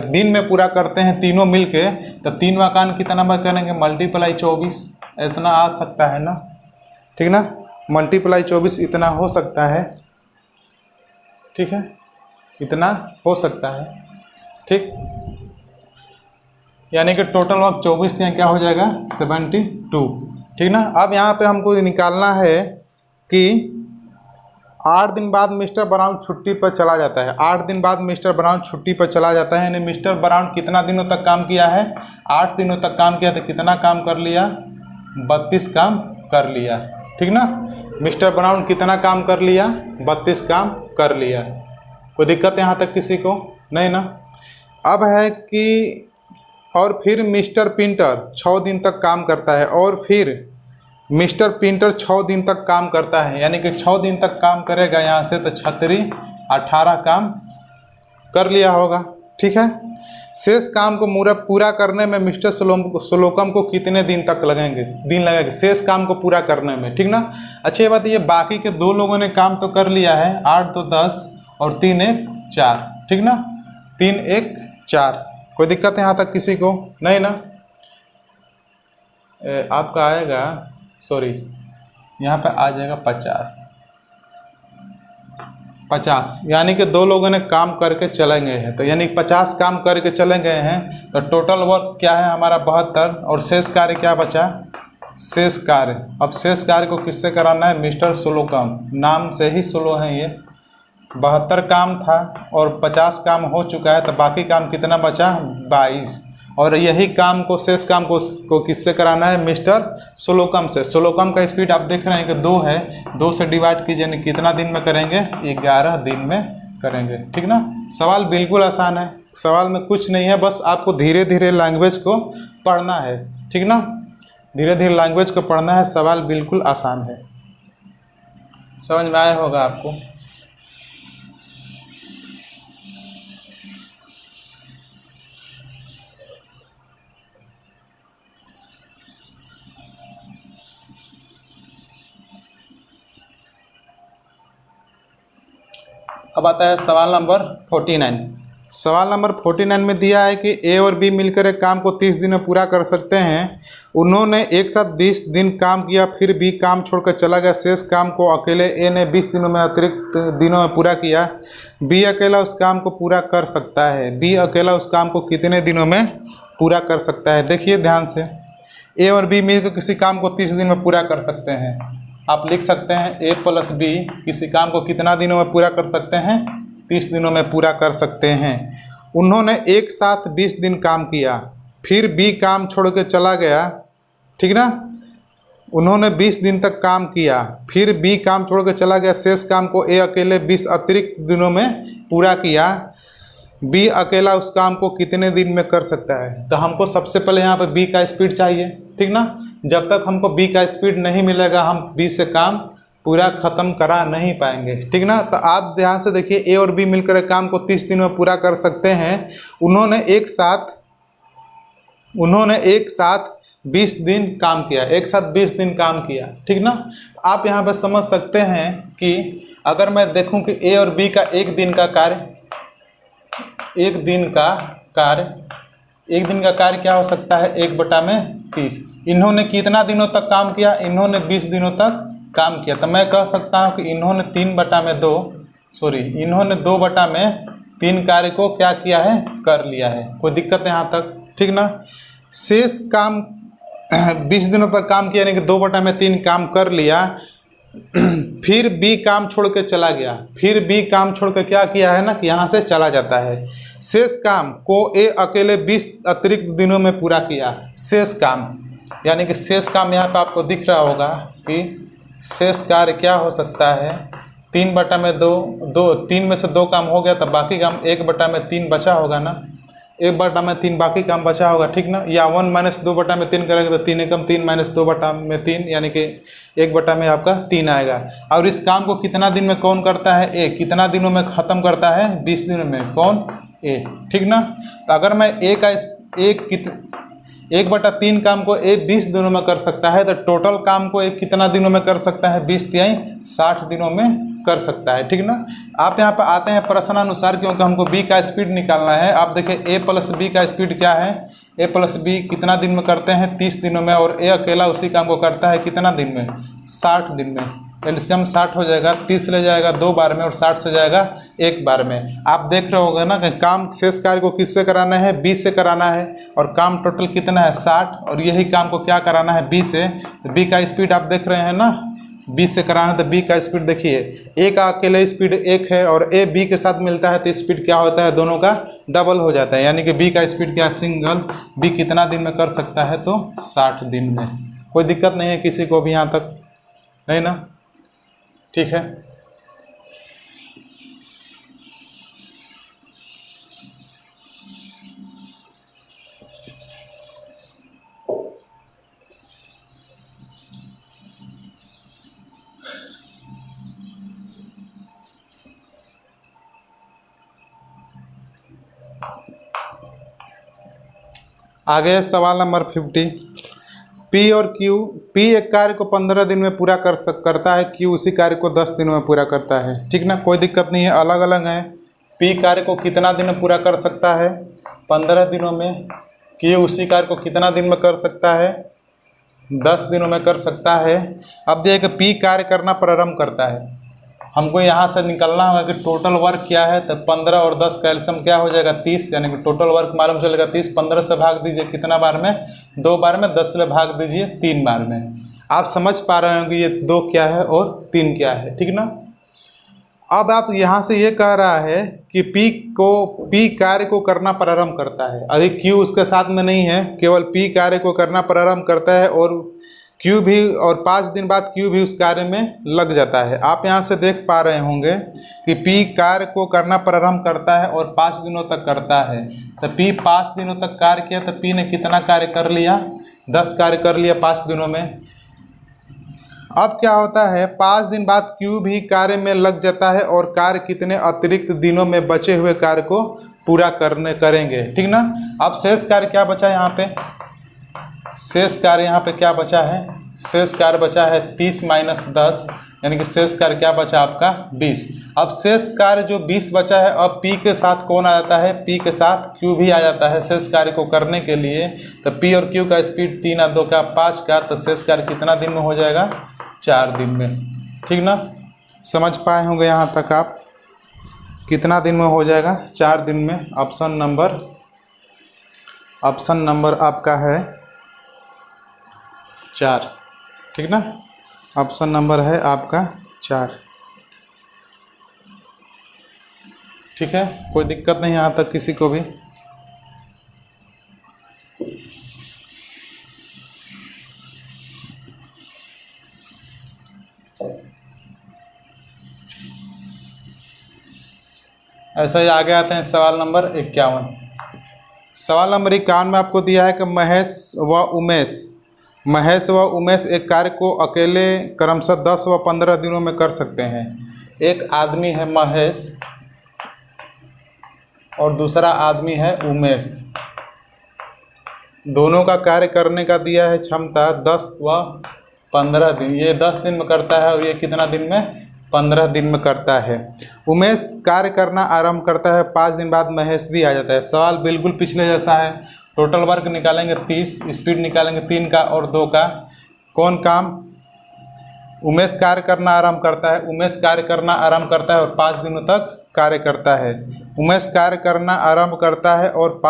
दिन में पूरा करते हैं तीनों मिलके, तो 3 मकान कितना बार करेंगे? मल्टीप्लाई 24, इतना आ सकता है ना, ठीक ना। मल्टीप्लाई 24 इतना हो सकता है, ठीक है, इतना हो सकता है, ठीक। यानी कि टोटल वर्क 24 दिन क्या हो जाएगा? 72, ठीक ना। अब यहाँ पे हमको निकालना है कि 8 दिन बाद मिस्टर ब्राउन छुट्टी पर चला जाता है। 8 दिन बाद मिस्टर ब्राउन छुट्टी पर चला जाता है, यानी मिस्टर ब्राउन कितना दिनों तक काम किया है? 8 दिनों तक काम किया। तो कितना काम कर लिया? 32 काम कर लिया, ठीक ना। मिस्टर ब्राउन कितना काम कर लिया? 32 काम कर लिया। कोई दिक्कत यहाँ तक किसी को? नहीं ना। अब है कि और फिर मिस्टर पिंटर 6 दिन तक काम करता है, और फिर मिस्टर पिंटर 6 दिन तक काम करता है, यानी कि 6 दिन तक काम करेगा यहाँ से, तो 36 18 काम कर लिया होगा, ठीक है। शेष काम को पूरा करने में मिस्टर सोलोकम को कितने दिन तक लगेंगे? शेष काम को पूरा करने में, ठीक ना। अच्छी बात, ये बाकी के 2 लोगों ने काम तो कर लिया है, 8 2 10 और 3 1 4, ठीक ना। 3 1 4, कोई दिक्कत है यहाँ तक किसी को? नहीं ना। आपका आएगा, सॉरी, यहाँ पे आ जाएगा 50, यानी कि 2 लोगों ने काम करके चले गए हैं, तो यानी 50 काम करके चले गए हैं। तो टोटल वर्क क्या है हमारा? 72, और शेष कार्य क्या बचा? शेष कार्य। अब शेष कार्य को किससे कराना है? मिस्टर सोलोकम, नाम से ही सोलो है ये। 72 काम था और 50 काम हो चुका है, तो बाकी काम कितना बचा? 22। और यही काम को, शेष काम को किससे कराना है? मिस्टर सोलोकम से। सोलोकम का स्पीड आप देख रहे हैं कि 2 है, 2 से डिवाइड कीजिए, कितना दिन में करेंगे? 11 दिन में करेंगे, ठीक ना। सवाल बिल्कुल आसान है, सवाल में कुछ नहीं है, बस आपको धीरे धीरे लैंग्वेज को पढ़ना है, ठीक ना। धीरे धीरे लैंग्वेज को पढ़ना है, सवाल बिल्कुल आसान है। समझ में आया होगा आपको। अब आता है सवाल नंबर 49। सवाल नंबर 49 में दिया है कि ए और बी मिलकर एक काम को 30 दिन में पूरा कर सकते हैं। उन्होंने एक साथ 20 दिन काम किया, फिर बी काम छोड़कर चला गया। शेष काम को अकेले ए ने 20 दिनों में, अतिरिक्त दिनों में पूरा किया। बी अकेला उस काम को पूरा कर सकता है। बी अकेला उस काम को कितने दिनों में पूरा कर सकता है? देखिए ध्यान से, ए और बी मिलकर किसी काम को 30 दिन में पूरा कर सकते हैं। आप लिख सकते हैं ए प्लस बी किसी काम को कितना दिनों में पूरा कर सकते हैं? 30 दिनों में पूरा कर सकते हैं। उन्होंने एक साथ 20 दिन काम किया, फिर बी काम छोड़ के चला गया, ठीक ना। उन्होंने 20 दिन तक काम किया, फिर बी काम छोड़ के चला गया। शेष काम को ए अकेले 20 अतिरिक्त दिनों में पूरा किया। बी अकेला उस काम को कितने दिन में कर सकता है? तो हमको सबसे पहले यहाँ पे बी का स्पीड चाहिए, ठीक ना। जब तक हमको बी का स्पीड नहीं मिलेगा, हम बी से काम पूरा ख़त्म करा नहीं पाएंगे, ठीक ना। तो आप ध्यान से देखिए, ए और बी मिलकर काम को 30 दिन में पूरा कर सकते हैं। उन्होंने एक साथ 20 दिन काम किया, एक साथ 20 दिन काम किया, ठीक ना। आप यहाँ पर समझ सकते हैं कि अगर मैं देखूँ कि ए और बी का एक दिन का कार्य क्या हो सकता है? 1/30। इन्होंने कितना दिनों तक काम किया? इन्होंने 20 दिनों तक काम किया। तो मैं कह सकता हूँ कि इन्होंने 2/3 कार्य को क्या किया है? कर लिया है। कोई दिक्कत है यहाँ तक? ठीक ना। शेष काम 20 दिनों तक काम किया, यानी कि 2/3 काम कर लिया। फिर बी काम छोड़ के चला गया, फिर बी काम छोड़ के क्या किया है ना कि यहाँ से चला जाता है। शेष काम को ए अकेले 20 अतिरिक्त दिनों में पूरा किया। शेष काम यानी कि शेष काम यहाँ पे आपको दिख रहा होगा कि शेष कार्य क्या हो सकता है, 3/2 में से 2 काम हो गया, तब बाकी काम 1/3 बचा होगा ना, 1/3 बाकी काम बचा होगा, ठीक ना। या 1 - 2/3 करेंगे तो 3 एकम 3 - 2/3 यानी कि 1 आपका 3 आएगा। और इस काम को कितना दिन में कौन करता है, ए। कितना दिनों में ख़त्म करता है, 20 दिनों में, कौन, ए, ठीक ना। तो अगर मैं ए का 1/3 काम को ए 20 दिनों में कर सकता है, तो टोटल काम को ए कितना दिनों में कर सकता है, 20×3 = 60 दिनों में कर सकता है, ठीक ना। आप यहाँ पर आते हैं प्रश्नानुसार, क्योंकि हमको बी का स्पीड निकालना है। आप देखिए ए प्लस बी का स्पीड क्या है, ए प्लस बी कितना दिन में करते हैं, 30 दिनों में, और ए अकेला उसी काम को करता है कितना दिन में, 60 दिन में। एलसीएम 60 हो जाएगा, 30 ले जाएगा 2 बार में और 60 से जाएगा 1 बार में। आप देख रहे होगे ना कि काम शेष कार्य को किससे कराना है, बी से कराना है, और काम टोटल कितना है 60, और यही काम को क्या कराना है, बी से। तो बी का स्पीड आप देख रहे हैं ना, बी से कराना, तो बी का स्पीड देखिए, ए का अकेले स्पीड 1 है और ए बी के साथ मिलता है तो स्पीड क्या होता है, दोनों का डबल हो जाता है। यानी कि बी का स्पीड क्या, सिंगल। बी कितना दिन में कर सकता है, तो 60 दिन में। कोई दिक्कत नहीं है किसी को भी यहाँ तक, नहीं ना, ठीक है। आगे सवाल नंबर 50। पी और क्यू, पी एक कार्य को 15 दिन में पूरा करता है, क्यू उसी कार्य को 10 दिनों में पूरा करता है, ठीक ना। कोई दिक्कत नहीं है, अलग अलग है। पी कार्य को कितना दिन में पूरा कर सकता है, 15 दिनों में। क्यू उसी कार्य को कितना दिन में कर सकता है, 10 दिनों में कर सकता है। अब देखिए पी कार्य करना प्रारंभ करता है, हमको यहाँ से निकलना होगा कि टोटल वर्क क्या है, तो 15 और 10 का एलसीएम क्या हो जाएगा, 30, यानी कि टोटल वर्क मालूम चलेगा 30। 15 से भाग दीजिए कितना बार में, 2 बार में, 10 से भाग दीजिए 3 बार में। आप समझ पा रहे हो कि ये 2 क्या है और 3 क्या है, ठीक ना। अब आप यहाँ से ये कह रहा है कि पी कार्य को करना प्रारंभ करता है, अभी क्यू उसके साथ में नहीं है, केवल पी कार्य को करना प्रारंभ करता है, और क्यू भी, और 5 दिन बाद क्यू भी उस कार्य में लग जाता है। आप यहाँ से देख पा रहे होंगे कि पी कार्य को करना प्रारंभ करता है और 5 दिनों तक करता है। तो पी 5 दिनों तक कार्य किया, तो पी ने कितना कार्य कर लिया, 10 कार्य कर लिया 5 दिनों में। अब क्या होता है, 5 दिन बाद क्यू भी कार्य में लग जाता है, और कार्य कितने अतिरिक्त दिनों में बचे हुए कार्य को पूरा करेंगे, ठीक ना। अब शेष कार्य क्या बचा यहाँ पे, शेष कार्य यहाँ पे क्या बचा है, शेष कार्य बचा है 30 - 10, यानी कि शेष कार्य क्या बचा आपका 20। अब शेष कार्य जो 20 बचा है, अब पी के साथ कौन आ जाता है, पी के साथ क्यू भी आ जाता है शेष कार्य को करने के लिए। तो पी और क्यू का स्पीड 3 और 2 का 5 का, तो शेष कार्य कितना दिन में हो जाएगा, 4 दिन में, ठीक ना। समझ पाए होंगे यहाँ तक आप, कितना दिन में हो जाएगा, 4 दिन में। ऑप्शन नंबर आपका है 4, ठीक ना। ऑप्शन नंबर है आपका 4, ठीक है। कोई दिक्कत नहीं यहाँ तक किसी को भी। ऐसा ही आगे आते हैं सवाल नंबर 51। सवाल नंबर 51 में आपको दिया है कि महेश व उमेश एक कार्य को अकेले क्रमशः 10 व 15 दिनों में कर सकते हैं। एक आदमी है महेश और दूसरा आदमी है उमेश, दोनों का कार्य करने का दिया है क्षमता 10 व 15 दिन। ये 10 दिन में करता है और ये कितना दिन में, 15 दिन में करता है। उमेश कार्य करना आरंभ करता है, 5 दिन बाद महेश भी आ जाता है। सवाल बिल्कुल पिछले जैसा है, टोटल वर्क निकालेंगे 30, स्पीड निकालेंगे 3 का और 2 का। कौन काम, उमेश कार्य करना आरंभ करता है, उमेश कार्य करना आरंभ करता है और 5 दिनों तक कार्य करता है। उमेश कार्य करना आरंभ करता है और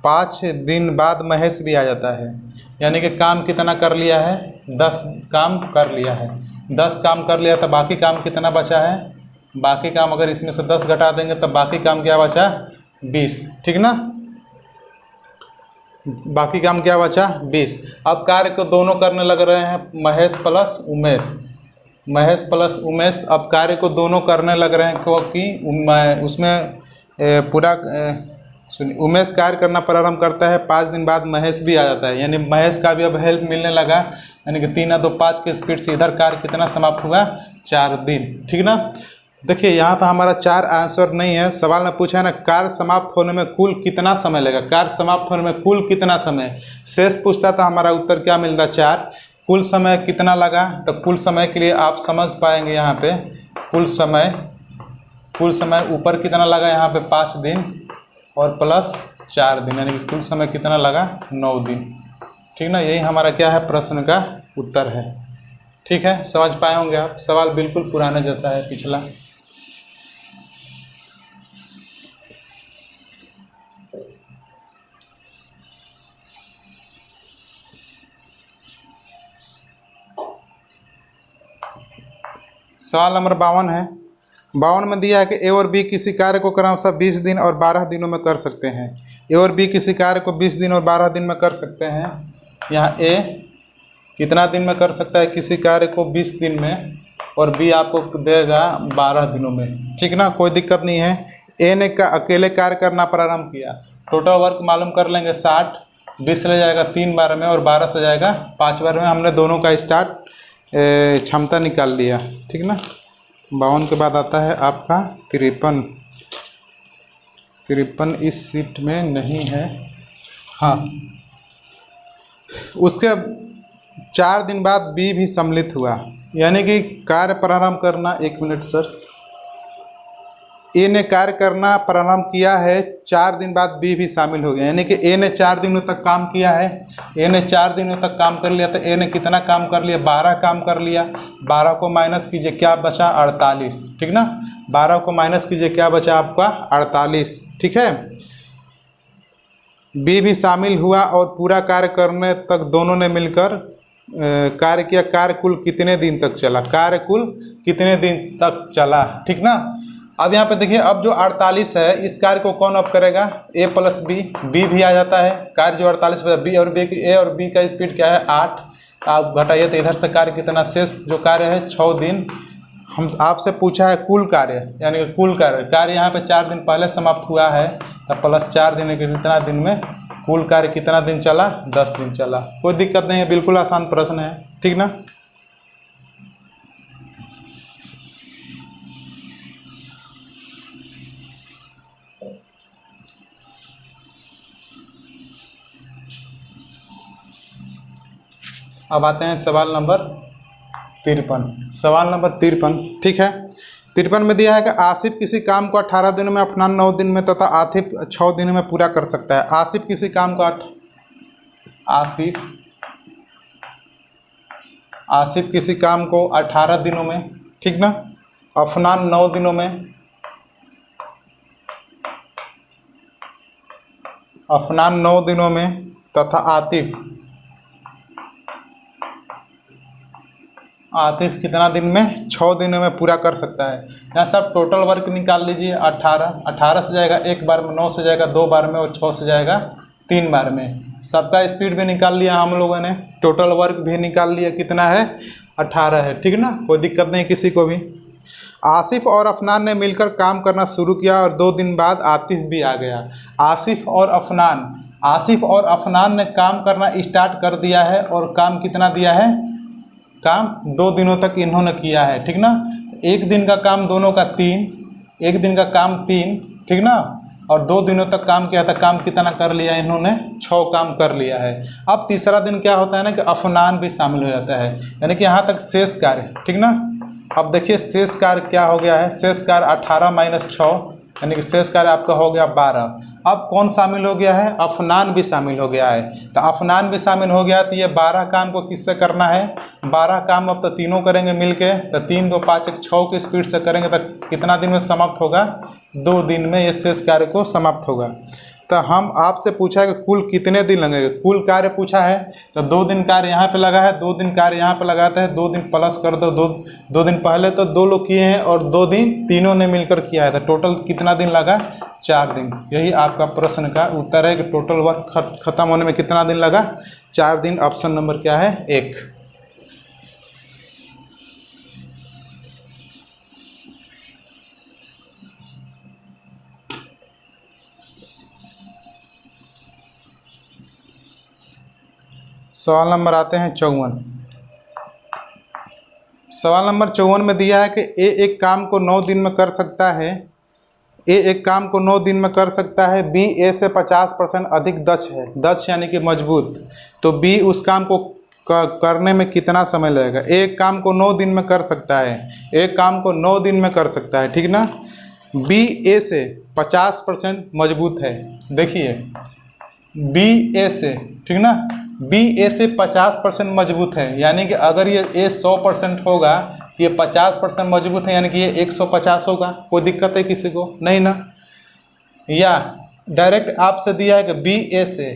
5 दिन बाद महेश भी आ जाता है, यानी कि काम कितना कर लिया है, 10 काम कर लिया है। 10 काम कर लिया तो बाकी काम कितना बचा है, बाकी काम अगर इसमें से 10 घटा देंगे तो बाकी काम क्या बचा, 20, ठीक ना। बाकी काम क्या बचा, 20। अब कार्य को दोनों करने लग रहे हैं, महेश प्लस उमेश, महेश प्लस उमेश अब कार्य को दोनों करने लग रहे हैं, क्योंकि उसमें पूरा सुनिए, उमेश कार्य करना प्रारंभ करता है, 5 दिन बाद महेश भी आ जाता है, यानी महेश का भी अब हेल्प मिलने लगा, यानी कि 3 या 2 5 के स्पीड से इधर कार्य कितना समाप्त हुआ, 4 दिन, ठीक ना। देखिए यहाँ पर हमारा 4 आंसर नहीं है, सवाल में पूछा है ना कार्य समाप्त होने में कुल कितना समय लगेगा, कार्य समाप्त होने में कुल कितना समय, शेष पूछता था, हमारा उत्तर क्या मिलता, 4। कुल समय कितना लगा, तो कुल समय के लिए आप समझ पाएंगे यहाँ पे कुल समय ऊपर कितना लगा, यहाँ पे 5 दिन और प्लस 4 दिन, यानी कि कुल समय कितना लगा, 9 दिन, ठीक ना। यही हमारा क्या है, प्रश्न का उत्तर है, ठीक है। समझ पाए होंगे आप, सवाल बिल्कुल पुराने जैसा है पिछला। सवाल नंबर 52 है। 52 में दिया है कि ए और बी किसी कार्य को क्रमशः 20 दिन और 12 दिनों में कर सकते हैं। ए और बी किसी कार्य को 20 दिन और 12 दिन में कर सकते हैं। यहाँ ए कितना दिन में कर सकता है, किसी कार्य को 20 दिन में, और बी आपको देगा 12 दिनों में, ठीक ना, कोई दिक्कत नहीं है। ए ने अकेले कार्य करना प्रारंभ किया, टोटल वर्क मालूम कर लेंगे 60, 20 ले जाएगा 3 बार में और 12 से जाएगा 5 बार में, हमने दोनों का स्टार्ट क्षमता निकाल लिया, ठीक ना। 52 के बाद आता है आपका 53 इस सीट में नहीं है, हाँ। उसके 4 दिन बाद बी भी सम्मिलित हुआ, यानी कि कार्य प्रारंभ करना, 1 मिनट सर, ए ने कार्य करना प्रारंभ किया है, 4 दिन बाद बी भी शामिल हो गया, यानी कि ए ने 4 दिनों तक काम किया है, ए ने 4 दिनों तक काम कर लिया, तो ए ने कितना काम कर लिया, 12 काम कर लिया। 12 को माइनस कीजिए, क्या बचा, 48, ठीक ना। 12 को माइनस कीजिए, क्या बचा आपका, 48, ठीक है। बी भी शामिल हुआ और पूरा कार्य करने तक दोनों ने मिलकर कार्य किया। कार्य कुल कितने दिन तक चला, कार्य कुल कितने दिन तक चला, ठीक ना। अब यहाँ पे देखिए, अब जो 48 है इस कार्य को कौन अप करेगा, ए प्लस बी, बी भी आ जाता है, कार्य जो 48 बचा, बी और बी, ए और बी का स्पीड क्या है, 8, आप घटाइए तो इधर से कार्य कितना, शेष जो कार्य है 6 दिन। हम आपसे पूछा है कुल कार्य, यानी कि कुल कार्य यहाँ पे 4 दिन पहले समाप्त हुआ है, तो प्लस 4 दिन के कितना दिन में, कुल कार्य कितना दिन चला, 10 दिन चला। कोई दिक्कत नहीं है, बिल्कुल आसान प्रश्न है, ठीक ना। अब आते हैं सवाल नंबर 53। सवाल नंबर 53, ठीक है। 53 में दिया है कि आसिफ किसी काम को 18 दिनों में, अफनान 9 दिन में तथा आतिफ 6 दिनों में पूरा कर सकता है। आसिफ किसी काम को आसिफ किसी काम को 18 दिनों में, ठीक ना, अफनान 9 दिनों में, अफनान 9 दिनों में तथा आतिफ कितना दिन में, 6 दिनों में पूरा कर सकता है। यहाँ सब टोटल वर्क निकाल लीजिए, 18 से जाएगा 1 बार में, 9 से जाएगा 2 बार में और 6 से जाएगा 3 बार में। सबका स्पीड भी निकाल लिया हम लोगों ने, टोटल वर्क भी निकाल लिया, कितना है, 18 है, ठीक ना, कोई दिक्कत नहीं किसी को भी। आसिफ और अफनान ने मिलकर काम करना शुरू किया और 2 दिन बाद आतिफ भी आ गया। आसिफ और अफनान ने काम करना स्टार्ट कर दिया है और काम कितना दिया है, काम 2 दिनों तक इन्होंने किया है, ठीक ना। एक दिन का काम दोनों का 3, एक दिन का काम 3, ठीक ना, और 2 दिनों तक काम किया था, काम कितना कर लिया इन्होंने, 6 काम कर लिया है। अब तीसरा दिन क्या होता है ना कि अफनान भी शामिल हो जाता है, यानी कि यहाँ तक शेष कार्य, ठीक ना। अब देखिए शेष कार्य क्या हो गया है, शेष कार्य 18 माइनस 6, यानी कि शेष कार्य आपका हो गया 12। अब कौन शामिल हो गया है, अफनान भी शामिल हो गया है। तो अफनान भी शामिल हो गया तो ये 12 काम को किससे करना है, 12 काम अब तो तीनों करेंगे मिलके, तो 3 2 5 1 6 की स्पीड से करेंगे तो कितना दिन में समाप्त होगा, 2 दिन में ये शेष कार्य को समाप्त होगा। तो हम आपसे पूछा है कि कुल कितने दिन लगेंगे। कुल कार्य पूछा है तो 2 दिन कार्य यहाँ पे लगा है, 2 दिन कार्य यहाँ पे लगाते हैं, 2 दिन प्लस कर दो, 2 दिन पहले तो 2 लोग किए हैं और 2 दिन तीनों ने मिलकर किया है, तो टोटल कितना दिन लगा, 4 दिन। यही आपका प्रश्न का उत्तर है कि टोटल वर्क खत्म होने में कितना दिन लगा, 4 दिन। ऑप्शन नंबर क्या है, 1। सवाल नंबर आते हैं 54। सवाल नंबर 54 में दिया है कि ए एक काम को 9 दिन में कर सकता है, ए एक काम को 9 दिन में कर सकता है, बी ए से 50% अधिक दक्ष है, दक्ष यानी कि मजबूत, तो बी उस काम को करने में कितना समय लगेगा। ए एक काम को 9 दिन में कर सकता है, एक काम को 9 दिन में कर सकता है, ठीक ना। बी ए से 50% मजबूत है, देखिए बी ए से, ठीक ना, बी ए से 50% मजबूत है, यानी कि अगर ये ए 100% होगा तो ये 50% मजबूत है, यानी कि ये 150 होगा। कोई दिक्कत है किसी को, नहीं ना। या डायरेक्ट आपसे दिया है कि बी ए से,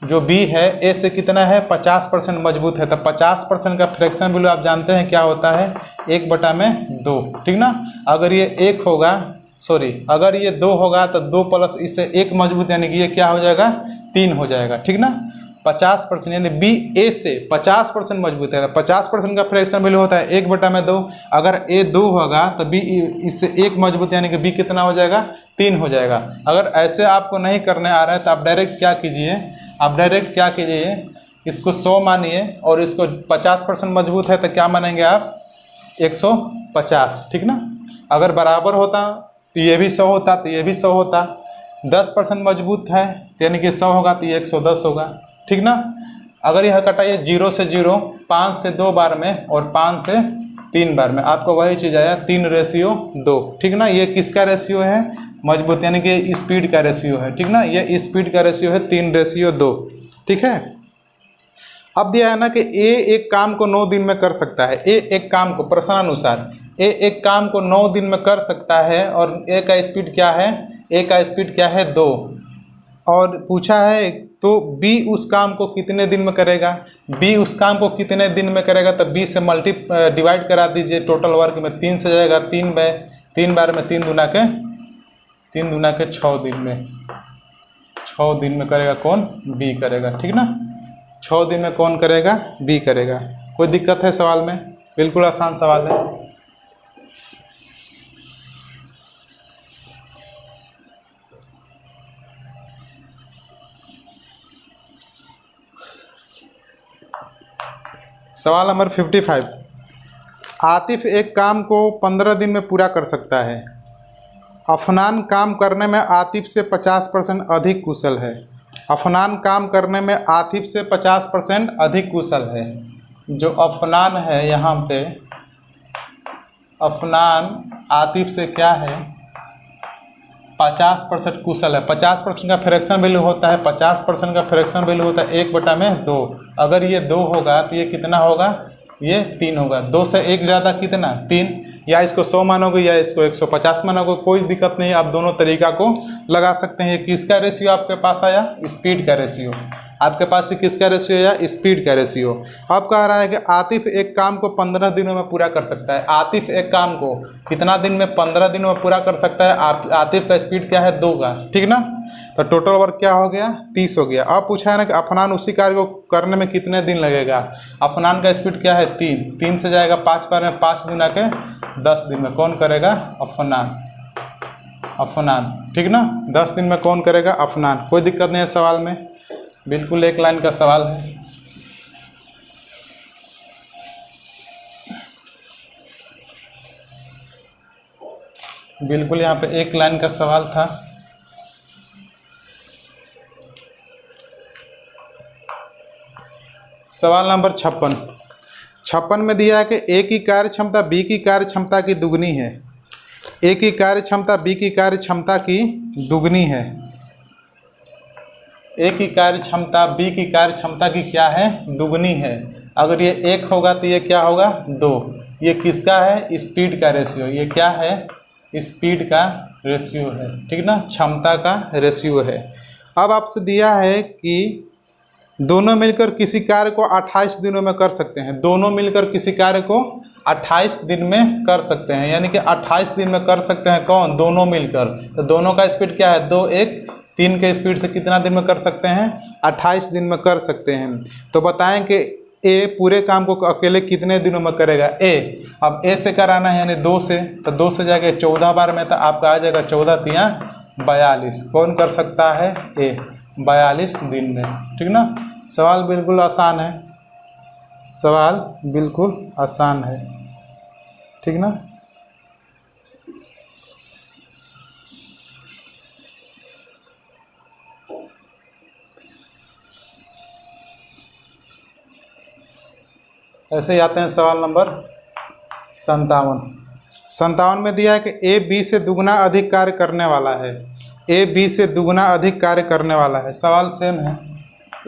जो बी है ए से कितना है, 50% मजबूत है, तो 50% का फ्रैक्शन वैल्यू आप जानते हैं क्या होता है, 1/2, ठीक ना। अगर ये 1 होगा, सॉरी अगर ये 2 होगा तो 2 प्लस इससे 1 मजबूत, यानी कि ये क्या हो जाएगा, 3 हो जाएगा, ठीक ना। 50% यानी बी ए से 50% मजबूत है, 50% का फ्रैक्शन वैल्यू होता है 1/2। अगर ए 2 होगा तो बी इससे 1 मजबूत, यानी कि बी कितना हो जाएगा, 3 हो जाएगा। अगर ऐसे आपको नहीं करने आ रहा है तो आप डायरेक्ट क्या कीजिए, आप डायरेक्ट क्या कीजिए, इसको 100 मानिए और इसको 50% मजबूत है तो क्या मानेंगे आप, 150, ठीक ना। अगर बराबर होता तो ये भी 100 होता, तो ये भी 100 होता। 10% मजबूत है तो यानी कि 100 होगा तो ये 110 होगा, ठीक ना। अगर यह कटाइए 0 से 0, 5 से 2 बार में और 5 से 3 बार में, आपको वही चीज़ आया 3:2, ठीक ना। ये किसका रेशियो है, मजबूत, यानी कि स्पीड का रेशियो है, ठीक ना। ये स्पीड का रेशियो है 3:2, ठीक है। अब दिया है ना कि ए एक काम को 9 दिन में कर सकता है, ए एक काम को प्रश्नानुसार ए एक काम को 9 दिन में कर सकता है और ए का स्पीड क्या है, ए का स्पीड क्या है, 2, और पूछा है तो बी उस काम को कितने दिन में करेगा। बी उस काम को कितने दिन में करेगा, तो बी से डिवाइड करा दीजिए, टोटल वर्क में 3 से जाएगा, 3 बार में 3 दूना के 6 दिन में, 6 दिन में करेगा कौन, बी करेगा, ठीक ना। 6 दिन में कौन करेगा, बी करेगा। कोई दिक्कत है सवाल में, बिल्कुल आसान सवाल है। सवाल नंबर 55। आतिफ एक काम को 15 दिन में पूरा कर सकता है। अफनान काम करने में आतिफ से 50% अधिक कुशल है। अफनान काम करने में आतिफ से 50% अधिक कुशल है। जो अफनान है यहाँ पे, अफनान आतिफ से क्या है, 50% कुशल है। 50% का फ्रैक्शन वैल्यू होता है, 50% का फ्रैक्शन वैल्यू होता है 1/2। अगर ये 2 होगा तो ये कितना होगा, ये 3 होगा। 2 से 1 ज़्यादा कितना, 3। या इसको 100 मानोगे या इसको 150 मानोगे, कोई दिक्कत नहीं, आप दोनों तरीका को लगा सकते हैं। किसका रेशियो आपके पास आया, स्पीड का रेशियो। आपके पास से किसका रेशियो आया, स्पीड का रेशियो। अब कह रहा है कि आतिफ एक काम को 15 दिनों में पूरा कर सकता है। आतिफ एक काम को कितना दिन में, 15 दिनों में पूरा कर सकता है। आतिफ का स्पीड क्या है, 2 का, ठीक ना। तो टोटल वर्क क्या हो गया, 30 हो गया। अब पूछा है ना कि अफनान उसी कार्य को करने में कितने दिन लगेगा। अफनान का स्पीड क्या है, 3 से जाएगा 5 बार में, 5 दिन आके 10 दिन में कौन करेगा, अफनान, ठीक ना। 10 दिन में कौन करेगा, अफनान। कोई दिक्कत नहीं है सवाल में, बिल्कुल एक लाइन का सवाल है। बिल्कुल यहाँ पे एक लाइन का सवाल था। सवाल नंबर 56 में दिया है कि ए की कार्य क्षमता बी की कार्य क्षमता की दुगनी है। ए की कार्य क्षमता बी की कार्य क्षमता की दुगनी है। ए की कार्य क्षमता बी की कार्य क्षमता की क्या है, दुगनी है। अगर ये 1 होगा तो ये क्या होगा, 2। ये किसका है, स्पीड का रेशियो। ये क्या है, स्पीड का रेशियो है, ठीक ना, क्षमता का रेशियो है। अब आपसे दिया है कि दोनों मिलकर किसी कार्य को 28 दिनों में कर सकते हैं। दोनों मिलकर किसी कार्य को 28 दिन में कर सकते हैं, यानी कि 28 दिन में कर सकते हैं कौन? दोनों मिलकर। तो दोनों का स्पीड क्या है? 2 1 3 के स्पीड से कितना दिन में कर सकते हैं? 28 दिन में कर सकते हैं। तो बताएं कि ए पूरे काम को अकेले कितने दिनों में करेगा? ए, अब ए से कराना है यानी 2 से, तो 2 से जाके 14 बार में, तो आपका आ जाएगा 14 तिया 42। कौन कर सकता है? ए, 42 दिन में। ठीक ना? सवाल बिल्कुल आसान है, सवाल बिल्कुल आसान है। ठीक ना? ऐसे ही आते हैं सवाल नंबर 57 में दिया है कि ए बी से दुगना अधिक कार्य करने वाला है। ए बी से दुगना अधिक कार्य करने वाला है। सवाल सेम है,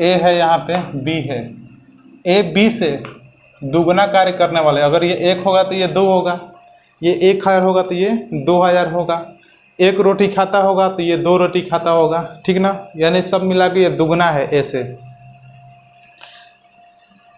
ए है यहाँ पे, बी है। ए बी से दुगना कार्य करने वाले, अगर ये 1 होगा तो ये 2 होगा, ये 1000 होगा तो ये 2000 होगा, 1 रोटी खाता होगा तो ये 2 रोटी खाता होगा। ठीक ना? यानी सब मिला के ये दुगना है ए से।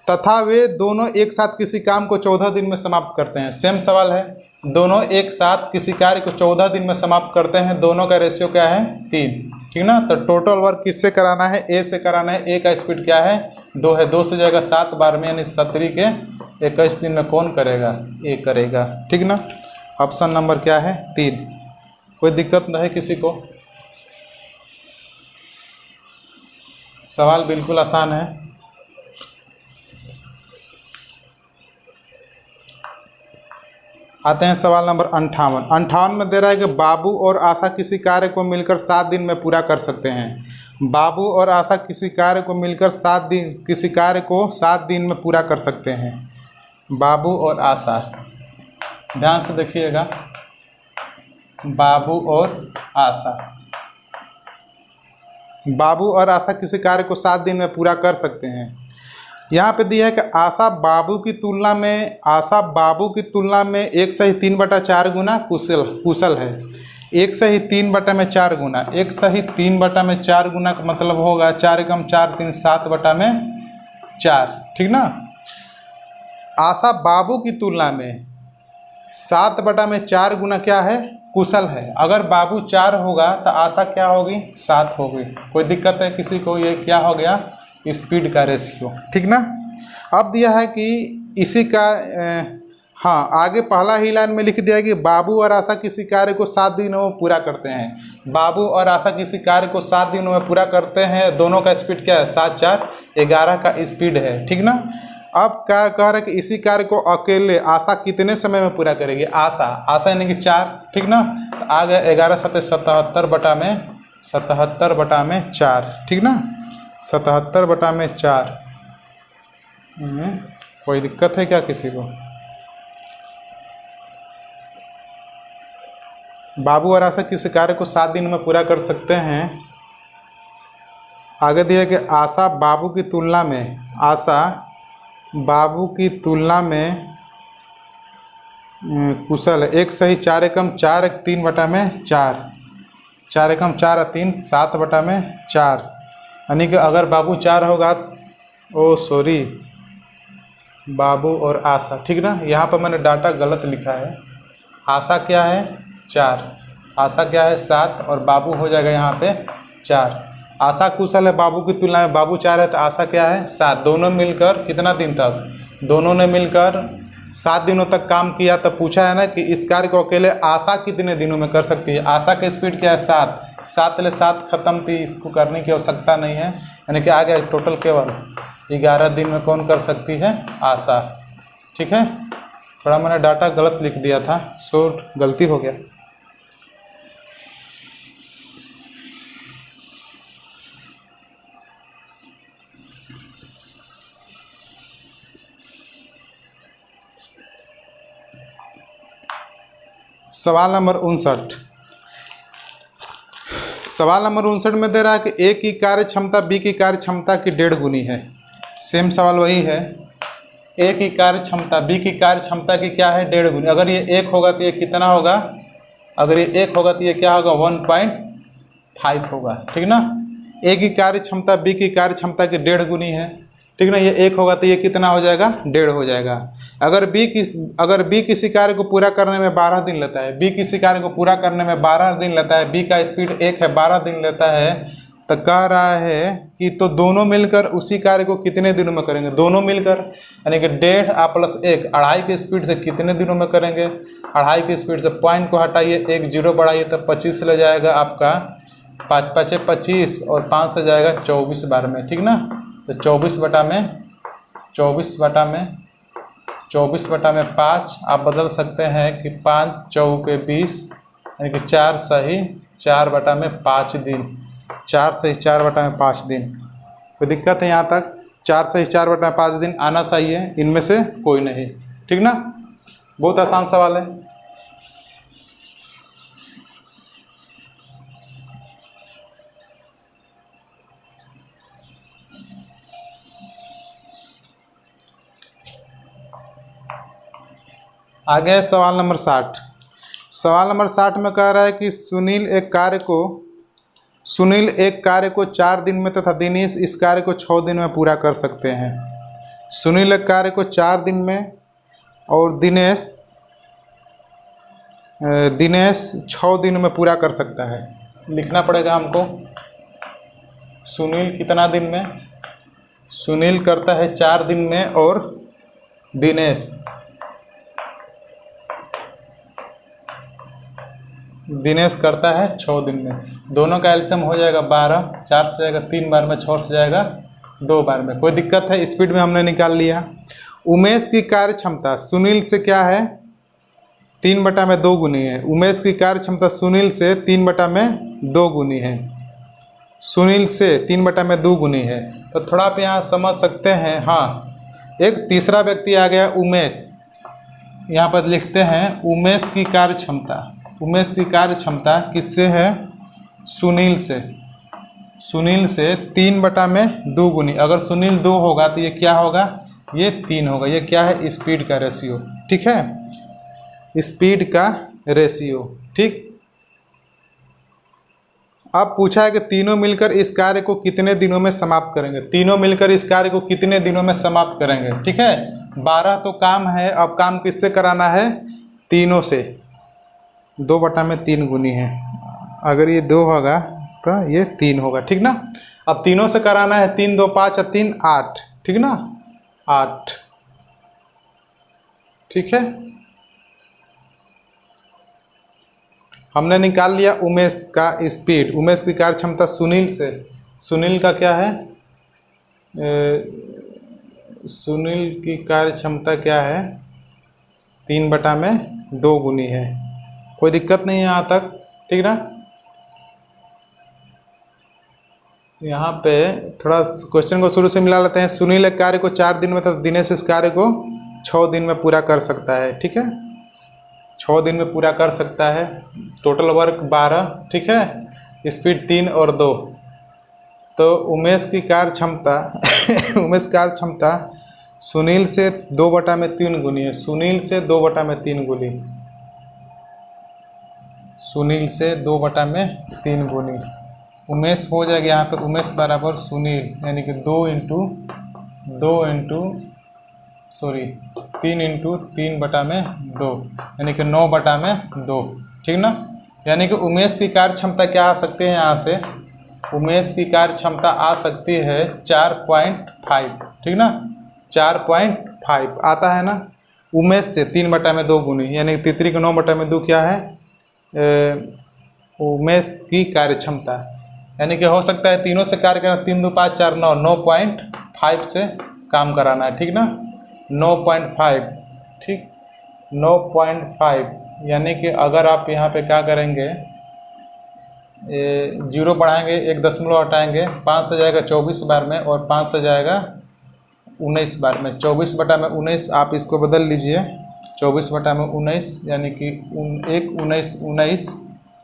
तथा वे दोनों एक साथ किसी काम को 14 दिन में समाप्त करते हैं। सेम सवाल है, दोनों एक साथ किसी कार्य को 14 दिन में समाप्त करते हैं। दोनों का रेशियो क्या है? 3। ठीक ना? तो टोटल वर्क किससे कराना है? ए से कराना है। ए का स्पीड क्या है? 2 है। 2 से जाएगा 7 बार में, यानी 17 के 21 दिन में कौन करेगा? ए करेगा। ठीक ना? ऑप्शन नंबर क्या है? 3। कोई दिक्कत नहीं है किसी को? सवाल बिल्कुल आसान है। आते हैं सवाल नंबर 58 में दे रहा है कि बाबू और आशा किसी कार्य को मिलकर 7 दिन में पूरा कर सकते हैं। बाबू और आशा किसी कार्य को मिलकर 7 दिन में पूरा कर सकते हैं। बाबू और आशा, ध्यान से देखिएगा, बाबू और आशा, बाबू और आशा किसी कार्य को 7 दिन में पूरा कर सकते हैं। यहाँ पे दिया है कि आशा बाबू की तुलना में 1 सही 3/4 गुना कुशल है। 1 सही 3/4 गुना, 1 सही 3/4 गुना का मतलब होगा 4 कम 4 3 7/4। ठीक ना? आशा बाबू की तुलना में 7/4 गुना क्या है? कुशल है। अगर बाबू 4 होगा तो आशा क्या होगी? 7 होगी। कोई दिक्कत है किसी को? ये क्या हो गया? स्पीड का रेशियो। ठीक ना? अब दिया है कि इसी का आगे पहला ही लाइन में लिख दिया है कि बाबू और आशा किसी कार्य को 7 दिनों में पूरा करते हैं। बाबू और आशा किसी कार्य को 7 दिनों में पूरा करते हैं। दोनों का स्पीड क्या है? 7 4 11 का स्पीड है। ठीक ना? अब क्या कह रहा है कि इसी कार्य को अकेले आशा कितने समय में पूरा करेगी? आशा यानी कि 4। ठीक ना? तो आ गया 11 7 77/4। ठीक ना? 77/4। कोई दिक्कत है क्या किसी को? बाबू और आशा किसी कार्य को 7 दिन में पूरा कर सकते हैं। आगे दिया कि आशा बाबू की तुलना में कुशल है। 1 सही 4 एकम 4 3/4, 4 एकम 4 3 7/4। यानी कि अगर बाबू 4 होगा, बाबू और आशा। ठीक ना? यहाँ पर मैंने डाटा गलत लिखा है। आशा क्या है? 4, आशा क्या है? 7, और बाबू हो जाएगा यहाँ पे 4। आशा कुशल है बाबू की तुलना में, बाबू 4 है तो आशा क्या है? 7। दोनों मिलकर कितना दिन तक? दोनों ने मिलकर 7 दिनों तक काम किया। तो पूछा है ना कि इस कार्य को अकेले आशा कितने दिनों में कर सकती है? आशा की स्पीड क्या है? 7। 7 ले 7 खत्म थी, इसको करने की आवश्यकता नहीं है। यानी कि आ गया टोटल केवल 11 दिन में कौन कर सकती है? आशा। ठीक है? थोड़ा मैंने डाटा गलत लिख दिया था, गलती हो गया। सवाल नंबर 59 में दे रहा है कि ए की कार्य क्षमता बी की कार्य क्षमता की 1.5 गुनी है। सेम सवाल वही है। ए की कार्य क्षमता बी की कार्य क्षमता की क्या है? 1.5 गुनी। अगर ये 1 होगा तो ये कितना होगा? अगर ये 1 होगा तो ये क्या होगा? 1.5 होगा। ठीक ना? ए की कार्य क्षमता बी की कार्य क्षमता की 1.5 गुनी है, ठीक ना। ये 1 होगा तो ये कितना हो जाएगा, 1.5 हो जाएगा। अगर बी किसी कार्य को पूरा करने में 12 दिन लेता है, बी किसी कार्य को पूरा करने में 12 दिन लेता है, बी का स्पीड 1 है, 12 दिन लेता है, तो कह रहा है कि तो दोनों मिलकर उसी कार्य को कितने दिनों में करेंगे। दोनों मिलकर यानी कि 1.5 प्लस 1 2.5 की स्पीड से कितने दिनों में करेंगे। 2.5 की स्पीड से पॉइंट को हटाइए, 1 0 बढ़ाइए तो 25 ले जाएगा आपका, 5 5 25 और 5 से जाएगा 24 बार में, ठीक ना। तो 24 बटा में 5 आप बदल सकते हैं कि 5 चौके 20 यानी कि 4 सही 4 बटा में 5 दिन, 4 सही 4 बटा में 5 दिन। कोई दिक्कत है यहाँ तक? 4 सही 4 बटा में 5 दिन आना सही है, इनमें से कोई नहीं, ठीक ना। बहुत आसान सवाल है। आगे है सवाल नंबर 60। सवाल नंबर 60 में कह रहा है कि सुनील एक कार्य को 4 दिन में तथा दिनेश इस कार्य को 6 दिन में पूरा कर सकते हैं। सुनील एक कार्य को 4 दिन में और दिनेश 6 दिन में पूरा कर सकता है। लिखना पड़ेगा हमको सुनील कितना दिन में, सुनील करता है 4 दिन में और दिनेश करता है 6 दिन में। दोनों का एलसीएम हो जाएगा 12, 4 से जाएगा 3 बार में, 6 से जाएगा 2 बार में। कोई दिक्कत है? स्पीड में हमने निकाल लिया। उमेश की कार्य क्षमता सुनील से क्या है, 3 बटा में 2 गुनी है। उमेश की कार्य क्षमता सुनील से 3 बटा में 2 गुनी है, सुनील से 3 बटा में 2 गुनी है। तो थोड़ा आप यहाँ समझ सकते हैं। हाँ, एक तीसरा व्यक्ति आ गया उमेश, यहाँ पर लिखते हैं उमेश की कार्य क्षमता। उमेश की कार्य क्षमता किससे है, सुनील से 3 बटा में 2 गुनी। अगर सुनील 2 होगा तो ये क्या होगा, ये 3 होगा। ये क्या है, स्पीड का रेशियो, ठीक है, स्पीड का रेशियो, ठीक। अब पूछा है कि तीनों मिलकर इस कार्य को कितने दिनों में समाप्त करेंगे। तीनों मिलकर इस कार्य को कितने दिनों में समाप्त करेंगे, ठीक है। 12 तो काम है, अब काम किससे कराना है, तीनों से। 2 बटा में 3 गुनी है, अगर ये 2 होगा तो ये 3 होगा, ठीक ना। अब तीनों से कराना है, 3 2 5 और 3 8, ठीक ना, 8, ठीक है। हमने निकाल लिया उमेश का स्पीड, उमेश की कार्य क्षमता सुनील से। सुनील का क्या है, सुनील की कार्य क्षमता क्या है, 3 बटा में 2 गुनी है। कोई दिक्कत नहीं है यहाँ तक, ठीक ना। यहाँ पे थोड़ा क्वेश्चन को शुरू से मिला लेते हैं। सुनील एक कार्य को 4 दिन में तथा दिनेश इस कार्य को 6 दिन में पूरा कर सकता है, ठीक है, 6 दिन में पूरा कर सकता है। टोटल वर्क 12, ठीक है, स्पीड 3 और 2। तो उमेश की कार्य क्षमता उमेश कार्य क्षमता सुनील से 2 बटा में 3 गुनी है, सुनील से 2 बटा में 3 गुनी, सुनील से 2 बटा में 3 गुनी। उमेश हो जाएगा यहाँ पे, उमेश बराबर सुनील यानी कि 3 इंटू 3 बटा में 2 यानी कि 9 बटा में 2, ठीक ना। यानी कि उमेश की कार्य क्षमता क्या आ सकती है, यहाँ से उमेश की कार्य क्षमता आ सकती है 4.5, ठीक ना, 4.5 आता है ना। उमेश से 3 बटा में 2 गुनी यानी कि तितरी का 9 बटा में 2 क्या है, उमेश की कार्य क्षमता। यानी कि हो सकता है तीनों से कार्य करना, 3 2 5 4 9, 9.5 से काम कराना है, ठीक ना, 9.5, ठीक, 9.5। यानी कि अगर आप यहाँ पे क्या करेंगे, 0 बढ़ाएंगे, 1 दशमलव हटाएंगे, 5 से जाएगा 24 बार में और 5 से जाएगा 19 बार में। 24 बटा में 19 आप इसको बदल लीजिए, 24 बटा में 19 यानी कि 1 19 19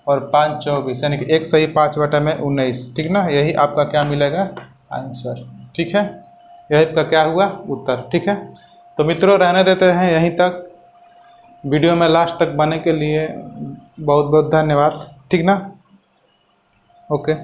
और 5 24 यानी कि 1 सही 5 बटा में 19, ठीक ना। यही आपका क्या मिलेगा, आंसर, ठीक है, यही आपका क्या हुआ, उत्तर, ठीक है। तो मित्रों रहने देते हैं यहीं तक। वीडियो में लास्ट तक बने के लिए बहुत बहुत धन्यवाद, ठीक ना, ओके।